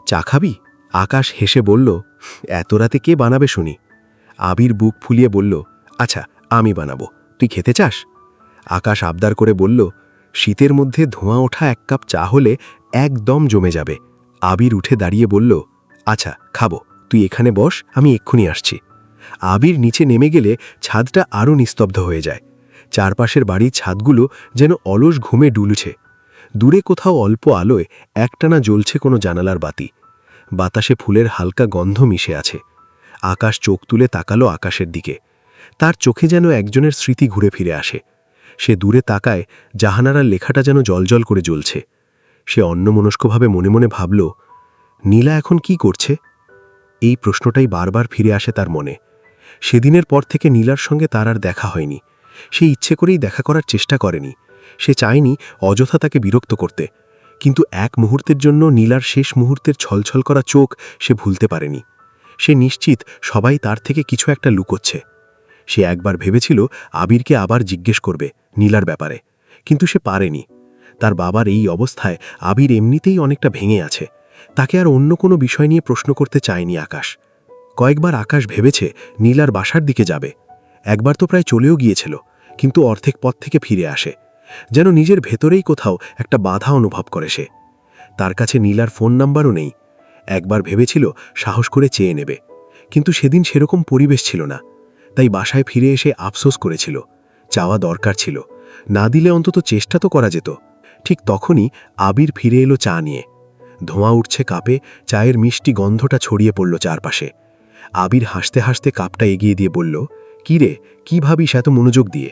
[SPEAKER 3] চা খাবি? আকাশ হেসে বলল, এত রাতে কে বানাবে শুনি? আবির বুক ফুলিয়ে বলল, আচ্ছা, আমি বানাবো, তুই খেতে চাস? আকাশ আবদার করে বলল, শীতের মধ্যে ধোঁয়া ওঠা এক কাপ চা হলে একদম জমে যাবে। আবির উঠে দাঁড়িয়ে বলল, আচ্ছা, খাবো, তুই এখানে বস, আমি এক্ষুনি আসছি। আবির নিচে নেমে গেলে ছাদটা আরও নিস্তব্ধ হয়ে যায়। চারপাশের বাড়ির ছাদগুলো যেন অলস ঘুমে ডুলছে। দূরে কোথাও অল্প আলোয় একটানা জ্বলছে কোনো জানালার বাতি। বাতাসে ফুলের হালকা গন্ধ মিশে আছে। আকাশ চোখ তুলে তাকালো আকাশের দিকে। তার চোখে যেন একজনের স্মৃতি ঘুরে ফিরে আসে। সে দূরে তাকায়, জাহানারার লেখাটা যেন জলজল করে জ্বলছে। সে অন্যমনস্কভাবে মনে মনে ভাবল, নীলা এখন কি করছে? এই প্রশ্নটাই বারবার ফিরে আসে তার মনে। সেদিনের পর থেকে নীলার সঙ্গে তার আর দেখা হয়নি। সে ইচ্ছে করেই দেখা করার চেষ্টা করেনি। সে চায়নি অযথা তাকে বিরক্ত করতে, কিন্তু এক মুহূর্তের জন্য নীলার শেষ মুহূর্তের ছলছল করা চোখ সে ভুলতে পারেনি। সে নিশ্চিত সবাই তার থেকে কিছু একটা লুকোচ্ছে। সে একবার ভেবেছিল আবিরকে আবার জিজ্ঞেস করবে নীলার ব্যাপারে, কিন্তু সে পারেনি। তার বাবার এই অবস্থায় আবির এমনিতেই অনেকটা ভেঙে আছে। তাকে আর অন্য কোনো বিষয় নিয়ে প্রশ্ন করতে চায়নি আকাশ। কয়েকবার আকাশ ভেবেছে নীলার বাসার দিকে যাবে। একবার তো প্রায় চলেও গিয়েছিল, কিন্তু অর্ধেক পথ থেকে ফিরে আসে, যেন নিজের ভেতরেই কোথাও একটা বাধা অনুভব করে সে। তার কাছে নীলার ফোন নাম্বারও নেই। একবার ভেবেছিল সাহস করে চেয়ে নেবে, কিন্তু সেদিন সেরকম পরিবেশ ছিল না। তাই বাসায় ফিরে এসে আফসোস করেছিল। চাওয়া দরকার ছিল, না দিলে অন্তত চেষ্টা তো করা যেত। ঠিক তখনই আবির ফিরে এলো চা নিয়ে। ধোঁয়া উঠছে কাপে, চায়ের মিষ্টি গন্ধটা ছড়িয়ে পড়ল চারপাশে। আবির হাসতে হাসতে কাপটা এগিয়ে দিয়ে বলল, কি রে, কি ভাবিস এত মনোযোগ দিয়ে?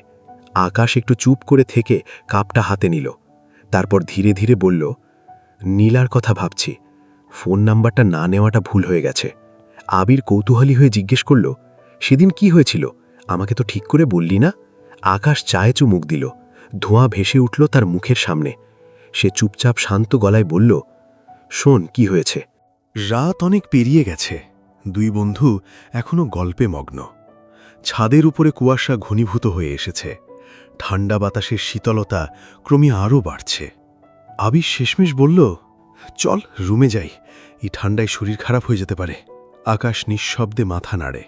[SPEAKER 3] আকাশ একটু চুপ করে থেকে কাপটা হাতে নিল। তারপর ধীরে ধীরে বলল, নীলার কথা ভাবছি। ফোন নাম্বারটা না নেওয়াটা ভুল হয়ে গেছে। আবির কৌতূহলী হয়ে জিজ্ঞেস করল, সেদিন কি হয়েছিল? আমাকে তো ঠিক করে বললি না? আকাশ চায়ে চুমুক দিল। ধোঁয়া ভেসে উঠল তার মুখের সামনে। সে চুপচাপ শান্ত গলায় বলল, শোন, কি হয়েছে?
[SPEAKER 4] রাত অনেক পেরিয়ে গেছে। দুই বন্ধু এখনো গল্পে মগ্ন। ছাদের উপরে কুয়াশা ঘনীভূত হয়ে এসেছে। ঠান্ডা বাতাসের শীতলতা ক্রমে আরও বাড়ছে। আবির শেষমেশ বলল, চল রুমে যাই, এই ঠান্ডায় শরীর খারাপ হয়ে যেতে পারে। আকাশ নিঃশব্দে মাথা নাড়ে।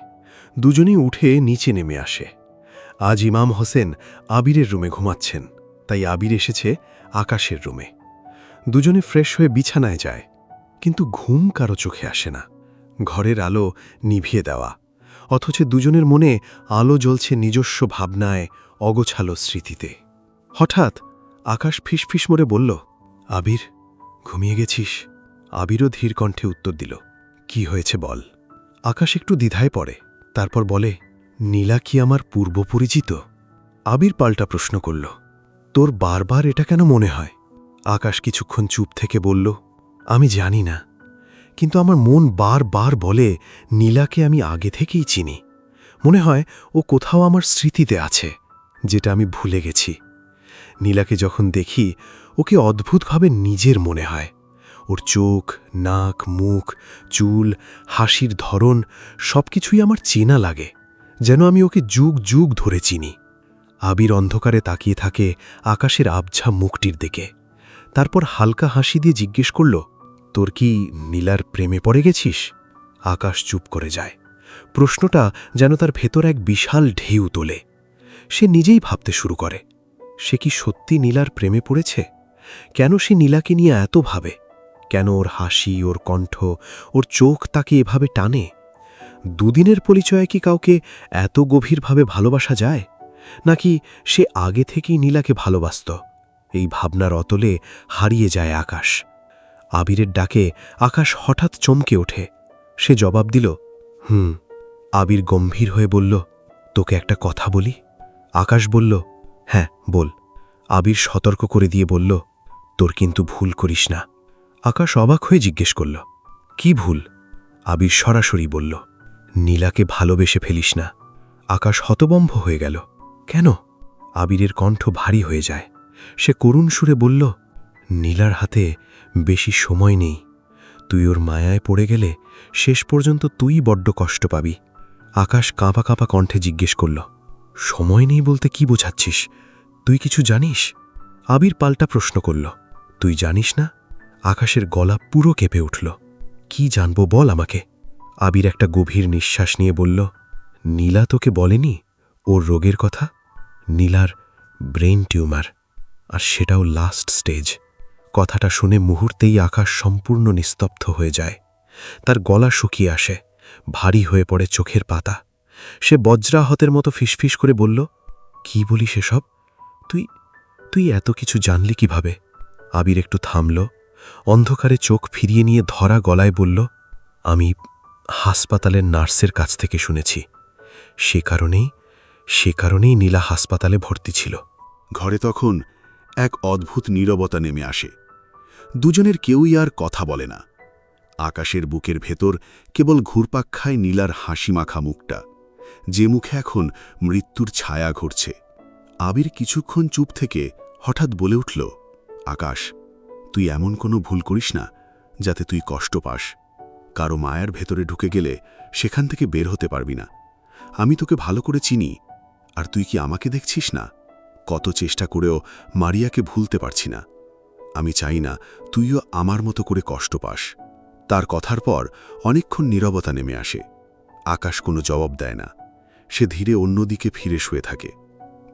[SPEAKER 4] দুজনেই উঠে নিচে নেমে আসে। আজ ইমাম হোসেন আবিরের রুমে ঘুমাচ্ছেন, তাই আবির এসেছে আকাশের রুমে। দুজনে ফ্রেশ হয়ে বিছানায় যায়, কিন্তু ঘুম কারো চোখে আসে না। ঘরের আলো নিভিয়ে দেওয়া, অথচ দুজনের মনে আলো জ্বলছে নিজস্ব ভাবনায়, অগোছালো স্মৃতিতে। হঠাৎ আকাশ ফিসফিস মরে বলল, আবির, ঘুমিয়ে গেছিস? আবিরও ধীর কণ্ঠে উত্তর দিল, কি হয়েছে বল। আকাশ একটু দ্বিধায় পড়ে, তারপর বলে, নীলা কি আমার পূর্বপরিচিত? আবির পাল্টা প্রশ্ন করল, তোর বারবার এটা কেন মনে হয়? আকাশ কিছুক্ষণ চুপ থেকে বলল, আমি জানি না, কিন্তু আমার মন বারবার বলে নীলাকে আমি আগে থেকেই চিনি। মনে হয় ও কোথাও আমার স্মৃতিতে আছে, যেটা আমি ভুলে গেছি। নীলাকে যখন দেখি, ওকে অদ্ভুতভাবে নিজের মনে হয়। ওর চোখ, নাক, মুখ, চুল, হাসির ধরন সবকিছুই আমার চেনা লাগে, যেন আমি ওকে যুগ যুগ ধরে চিনি। আবির অন্ধকারে তাকিয়ে থাকে আকাশের আবঝা মুখটির দিকে। তারপর হালকা হাসি দিয়ে জিজ্ঞেস করল, তোর কি নীলার প্রেমে পড়ে গেছিস? আকাশ চুপ করে যায়। প্রশ্নটা যেন তার ভেতর এক বিশাল ঢেউ তোলে। সে নিজেই ভাবতে শুরু করে, সে কি সত্যি নীলার প্রেমে পড়েছে? কেন সে নীলাকে নিয়ে এত ভাবে? কেন ওর হাসি, ওর কণ্ঠ, ওর চোখ তাকে এভাবে টানে? দুদিনের পরিচয়ে কি কাউকে এত গভীরভাবে ভালোবাসা যায়? নাকি সে আগে থেকেই নীলাকে ভালোবাসত? এই ভাবনার অতলে হারিয়ে যায় আকাশ। আবিরের ডাকে আকাশ হঠাৎ চমকে ওঠে। সে জবাব দিল,
[SPEAKER 3] আবির গম্ভীর হয়ে বলল, তোকে একটা কথা বলি? আকাশ বলল, হ্যাঁ বল। আবির সতর্ক করে দিয়ে বলল, তোর কিন্তু ভুল করিস না। আকাশ অবাক হয়ে জিজ্ঞেস করল, কি ভুল? আবির সরাসরি বলল, নীলাকে ভালোবেসে ফেলিস না। আকাশ হতবম্ব হয়ে গেল। কেন? আবিরের কণ্ঠ ভারী হয়ে যায়। সে করুণ সুরে বলল, নীলার হাতে বেশি সময় নেই। তুই ওর মায়ায় পড়ে গেলে শেষ পর্যন্ত তুই বড্ড কষ্ট পাবি। আকাশ কাঁপা কাঁপা কণ্ঠে জিজ্ঞেস করল, সময় নেই বলতে কি বোঝাচ্ছিস? তুই কিছু জানিস? আবির পাল্টা প্রশ্ন করল, তুই জানিস না? আকাশের গলা পুরো কেঁপে উঠল। কি জানবো বল আমাকে। আবির একটা গভীর নিঃশ্বাস নিয়ে বলল, নীলা তোকে বলেনি ওর রোগের কথা? নীলার ব্রেন টিউমার, আর সেটাও লাস্ট স্টেজ। কথাটা শুনে মুহূর্তেই আকাশ সম্পূর্ণ নিস্তব্ধ হয়ে যায়। তার গলা শুকিয়ে আসে, ভারী হয়ে পড়ে চোখের পাতা। সে বজ্রাহতের মতো ফিসফিস করে বলল, কি বলিস এসব? তুই তুই এত কিছু জানলি কিভাবে? আবির একটু থামল, অন্ধকারে চোখ ফিরিয়ে নিয়ে ধরা গলায় বলল, আমি হাসপাতালের নার্সের কাছ থেকে শুনেছি। সে কারণেই নীলা হাসপাতালে ভর্তি ছিল।
[SPEAKER 5] ঘরে তখন এক অদ্ভুত নীরবতা নেমে আসে। দুজনের কেউই আর কথা বলে না। আকাশের বুকের ভেতর কেবল ঘুরপাক খায় নীলার হাসিমাখা মুখটা, যে মুখে এখন মৃত্যুর ছায়া ঘুরছে। আবির কিছুক্ষণ চুপ থেকে হঠাৎ বলে উঠল, আকাশ, তুই এমন কোনো ভুল করিস না যাতে তুই কষ্ট পাস। কারো মায়ার ভেতরে ঢুকে গেলে সেখান থেকে বের হতে পারবি না। আমি তোকে ভালো করে চিনি, আর তুই কি আমাকে দেখছিস না? কত চেষ্টা করেও মারিয়াকে ভুলতে পারছি না। আমি চাই না তুইও আমার মতো করে কষ্ট পাস। তার কথার পর অনেকক্ষণ নীরবতা নেমে আসে। আকাশ কোনো জবাব দেয় না। সে ধীরে অন্যদিকে ফিরে শুয়ে থাকে।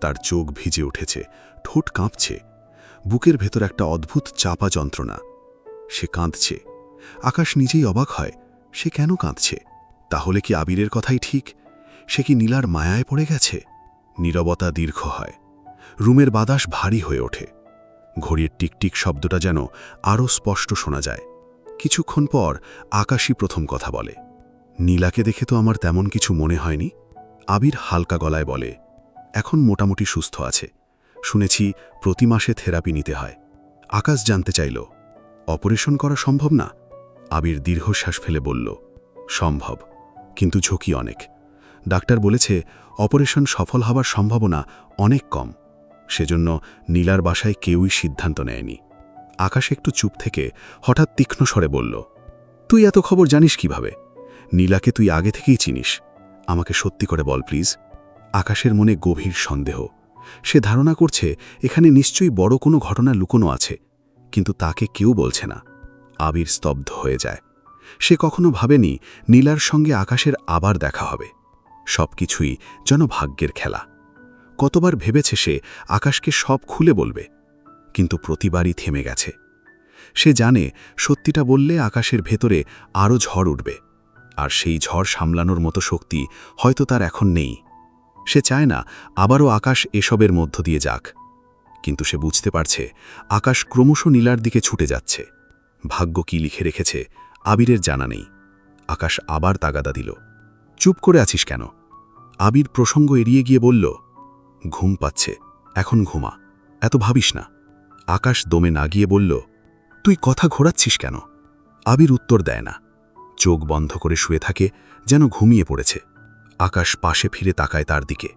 [SPEAKER 5] তার চোখ ভিজে উঠেছে, ঠোঁট কাঁপছে, বুকের ভেতর একটা অদ্ভুত চাপা যন্ত্রণা। সে কাঁদছে। আকাশ নিজেই অবাক হয়, সে কেন কাঁদছে? তাহলে কি আবিরের কথাই ঠিক? সে কি নীলার মায়ায় পড়ে গেছে? নীরবতা দীর্ঘ হয়। রুমের বাতাস ভারী হয়ে ওঠে। ঘড়ির টিকটিক শব্দটা যেন আরও স্পষ্ট শোনা যায়। কিছুক্ষণ পর আকাশই প্রথম কথা বলে, নীলাকে দেখে তো আমার তেমন কিছু মনে হয়নি। আবির হালকা গলায় বলে, এখন মোটামুটি সুস্থ আছে। শুনেছি প্রতি মাসে থেরাপি নিতে হয়। আকাশ জানতে চাইল, অপারেশন করা সম্ভব না? আবির দীর্ঘশ্বাস ফেলে বলল, সম্ভব, কিন্তু ঝুঁকি অনেক। ডাক্তার বলেছে অপারেশন সফল হবার সম্ভাবনা অনেক কম। সেজন্য নীলার বাসায় কেউই সিদ্ধান্ত নেয়নি। আকাশ একটু চুপ থেকে হঠাৎ তীক্ষ্ণ স্বরে বলল, তুই এত খবর জানিস কিভাবে? নীলাকে তুই আগে থেকেই চিনিস। আমাকে সত্যি করে বল প্লিজ। আকাশের মনে গভীর সন্দেহ। সে ধারণা করছে এখানে নিশ্চয়ই বড় কোনো ঘটনা লুকোনো আছে, কিন্তু তাকে কেউ বলছে না। আবির স্তব্ধ হয়ে যায়। সে কখনো ভাবেনি নীলার সঙ্গে আকাশের আবার দেখা হবে। সবকিছুই যেন ভাগ্যের খেলা। কতবার ভেবেছে সে আকাশকে সব খুলে বলবে, কিন্তু প্রতিবারই থেমে গেছে। সে জানে সত্যিটা বললে আকাশের ভেতরে আরও ঝড় উঠবে, আর সেই ঝড় সামলানোর মতো শক্তি হয়তো তার এখন নেই। সে চায় না আবারও আকাশ এসবের মধ্য দিয়ে যাক, কিন্তু সে বুঝতে পারছে আকাশ ক্রমশ নীলার দিকে ছুটে যাচ্ছে। ভাগ্য কি লিখে রেখেছে আবিরের জানা নেই। আকাশ আবার তাগাদা দিল, চুপ করে আছিস কেন? আবির প্রসঙ্গ এড়িয়ে গিয়ে বলল, ঘুম পাচ্ছে, এখন ঘুমা, এত ভাবিস না। আকাশ দমে না গিয়ে বলল, তুই কথা ঘোরাচ্ছিস কেন? আবির উত্তর দেয় না, চোখ বন্ধ করে শুয়ে থাকে, যেন ঘুমিয়ে পড়েছে। আকাশ পাশে ফিরে তাকায় তার দিকে।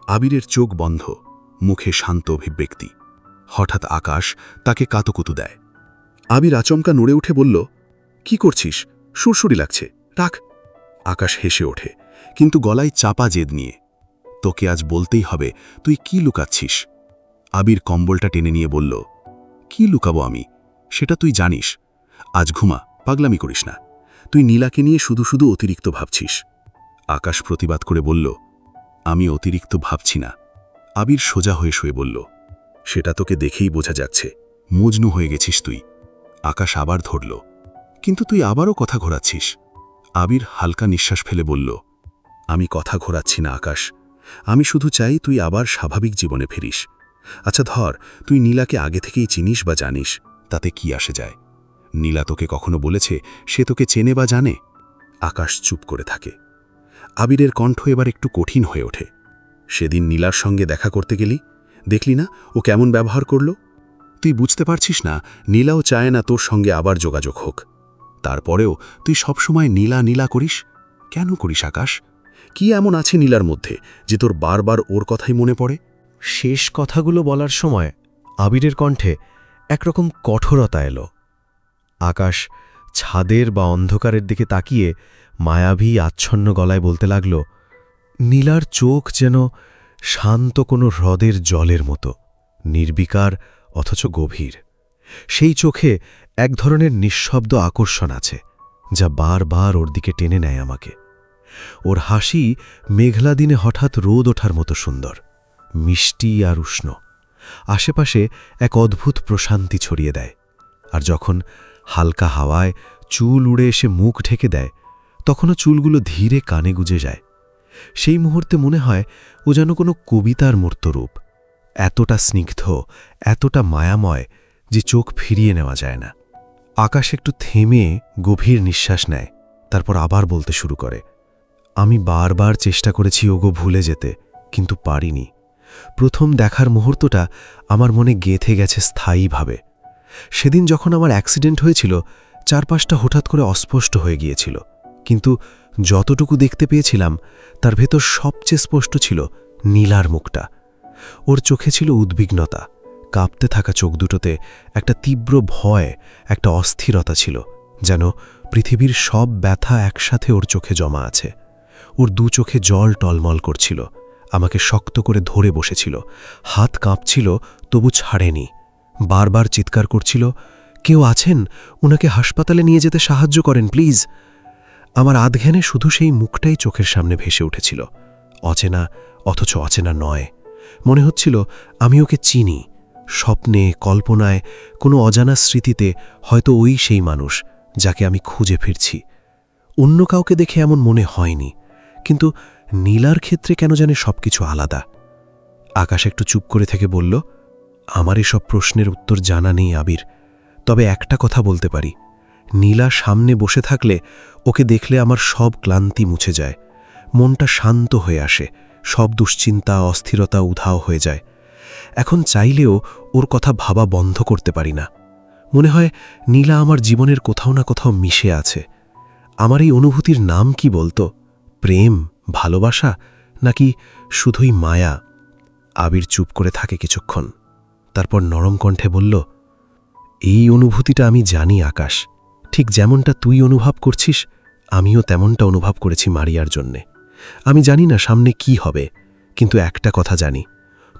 [SPEAKER 5] আবিরের চোখ বন্ধ, মুখে শান্ত অভিব্যক্তি। হঠাৎ আকাশ তাকে কাতুকুতু দেয়। আবির আচমকা নড়ে উঠে বলল, কি করছিস? সুরসুরি লাগছে, রাখ। আকাশ হেসে ওঠে, কিন্তু গলায় চাপা জেদ নিয়ে। তোকে আজ বলতেই হবে তুই কি লুকাচ্ছিস। আবির কম্বলটা টেনে নিয়ে বলল, কি লুকাবো আমি? সেটা তুই জানিস। আজ ঘুমা, পাগলামি করিস না। তুই নীলাকে নিয়ে শুধু শুধু অতিরিক্ত ভাবছিস। আকাশ প্রতিবাদ করে বলল, আমি অতিরিক্ত ভাবছি না। আবির সোজা হয়ে শুয়ে বলল, সেটা তোকে দেখেই বোঝা যাচ্ছে, মজনু হয়ে গেছিস তুই। আকাশ আবার ধরল, কিন্তু তুই আবারও কথা ঘোরাচ্ছিস। আবির হালকা নিঃশ্বাস ফেলে বলল, আমি কথা ঘোরাচ্ছি না আকাশ, আমি শুধু চাই তুই আবার স্বাভাবিক জীবনে ফিরিস। আচ্ছা ধর, তুই নীলাকে আগে থেকেই চিনিস বা জানিস, তাতে কি আসে যায়? নীলা তোকে কখনো বলেছে সে তোকে চেনে বা জানে? আকাশ চুপ করে থাকে। আবিরের কণ্ঠ এবার একটু কঠিন হয়ে ওঠে। সেদিন নীলার সঙ্গে দেখা করতে গেলি, দেখলি না ও কেমন ব্যবহার করল? তুই বুঝতে পারছিস না নীলাও চায় না তোর সঙ্গে আবার যোগাযোগ হোক। তারপরেও তুই সবসময় নীলা নীলা করিস। কেন করিস আকাশ? কি এমন আছে নীলার মধ্যে যে তোর বারবার ওর কথাই মনে পড়ে?
[SPEAKER 3] শেষ কথাগুলো বলার সময় আবিরের কণ্ঠে একরকম কঠোরতা এলো। আকাশ ছাদের বা অন্ধকারের দিকে তাকিয়ে মায়াবী আচ্ছন্ন গলায় বলতে লাগল, নীলার চোখ যেন শান্ত কোনো হ্রদের জলের মতো, নির্বিকার অথচ গভীর। সেই চোখে এক ধরনের নিঃশব্দ আকর্ষণ আছে যা বারবার ওর দিকে টেনে নেয় আমাকে। ওর হাসি মেঘলা দিনে হঠাৎ রোদ ওঠার মতো সুন্দর, মিষ্টি আর উষ্ণ। আশেপাশে এক অদ্ভুত প্রশান্তি ছড়িয়ে দেয়। আর যখন হালকা হাওয়ায় চুল উড়ে এসে মুখ ঢেকে দেয়, তখনও চুলগুলো ধীরে কানে গুজে যায়। সেই মুহূর্তে মনে হয় ও যেন কোনো কবিতার মূর্ত রূপ, এতটা স্নিগ্ধ, এতটা মায়াময় যে চোখ ফিরিয়ে নেওয়া যায় না। আকাশ একটু থেমে গভীর নিঃশ্বাস নেয়, তারপর আবার বলতে শুরু করে, আমি বারবার চেষ্টা করেছি ওগো ভুলে যেতে, কিন্তু পারিনি। প্রথম দেখার মুহূর্তটা আমার মনে গেঁথে গেছে স্থায়ীভাবে। সেদিন যখন আমার অ্যাক্সিডেন্ট হয়েছিল, চারপাশটা হঠাৎ করে অস্পষ্ট হয়ে গিয়েছিল, কিন্তু যতটুকু দেখতে পেয়েছিলাম তার ভেতর সবচেয়ে স্পষ্ট ছিল নীলার মুখটা। ওর চোখে ছিল উদ্বিগ্নতা, কাঁপতে থাকা চোখ দুটোতে একটা তীব্র ভয়, একটা অস্থিরতা ছিল, যেন পৃথিবীর সব ব্যথা একসাথে ওর চোখে জমা আছে। ওর দু চোখে জল টলমল করছিল, আমাকে শক্ত করে ধরে বসেছিল, হাত কাঁপছিল তবু ছাড়েনি, বারবার চিৎকার করছিল, কেউ আছেন, ওনাকে হাসপাতালে নিয়ে যেতে সাহায্য করেন প্লিজ। আমার আধঘেনে শুধু সেই মুখটাই চোখের সামনে ভেসে উঠেছিল, অচেনা অথচ অচেনা নয়। মনে হচ্ছিল আমি ওকে চিনি, স্বপ্নে, কল্পনায়, কোনো অজানা স্মৃতিতে হয়তো ওই সেই মানুষ যাকে আমি খুঁজে ফিরছি। অন্য কাউকে দেখে এমন মনে হয়নি, কিন্তু নীলার ক্ষেত্রে কেন জানে সবকিছু আলাদা। আকাশ একটু চুপ করে থেকে বলল, আমার এসব প্রশ্নের উত্তর জানা নেই আবির, তবে একটা কথা বলতে পারি, নীলা সামনে বসে থাকলে ওকে দেখলে আমার সব ক্লান্তি মুছে যায়, মনটা শান্ত হয়ে আসে, সব দুশ্চিন্তা, অস্থিরতা উধাও হয়ে যায়। এখন চাইলেও ওর কথা ভাবা বন্ধ করতে পারি না। মনে হয় নীলা আমার জীবনের কোথাও না কোথাও মিশে আছে। আমার এই অনুভূতির নাম কি বলতো? প্রেম, ভালোবাসা, নাকি শুধুই মায়া? আবির চুপ করে থাকে কিছুক্ষণ, তারপর নরম কণ্ঠে বলল, এই অনুভূতিটা আমি জানি আকাশ, ঠিক যেমনটা তুই অনুভব করছিস আমিও তেমনটা অনুভব করেছি মারিয়ার জন্যে। আমি জানি না সামনে কি হবে, কিন্তু একটা কথা জানি,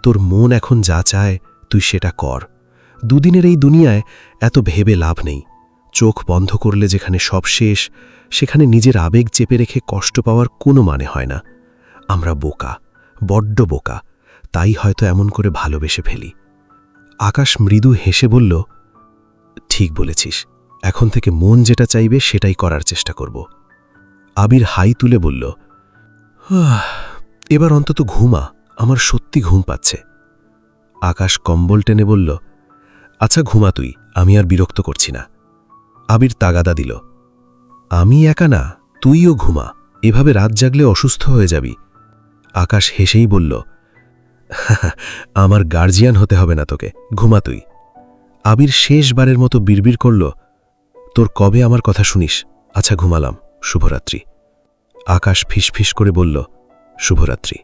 [SPEAKER 3] তোর মন এখন যা চায় তুই সেটা কর। দুদিনের এই দুনিয়ায় এত ভেবে লাভ নেই। চোখ বন্ধ করলে যেখানে সব শেষ, সেখানে নিজের আবেগ চেপে রেখে কষ্ট পাওয়ার কোনো মানে হয় না। আমরা বোকা, বড্ড বোকা, তাই হয়তো এমন করে ভালোবেসে ফেলি। আকাশ মৃদু হেসে বলল, ঠিক বলেছিস, এখন থেকে মন যেটা চাইবে সেটাই করার চেষ্টা করব। আবির হাই তুলে বলল, এবার অন্তত ঘুমা, আমার সত্যি ঘুম পাচ্ছে। আকাশ কম্বল টেনে বলল, আচ্ছা ঘুমা তুই, আমি আর বিরক্ত করছি না। আবির তাগাদা দিল, আমি একা না, তুইও ঘুমা, এভাবে রাত জাগলে অসুস্থ হয়ে যাবি। আকাশ হেসেই বলল, আমার গার্জিয়ান হতে হবে না তোকে, ঘুমা তুই। আবির শেষবারের মতো বিড়বিড় করল, তোর কবে আমার কথা শুনিস? আচ্ছা ঘুমালাম, শুভরাত্রি। আকাশ ফিসফিস করে বলল, শুভরাত্রি।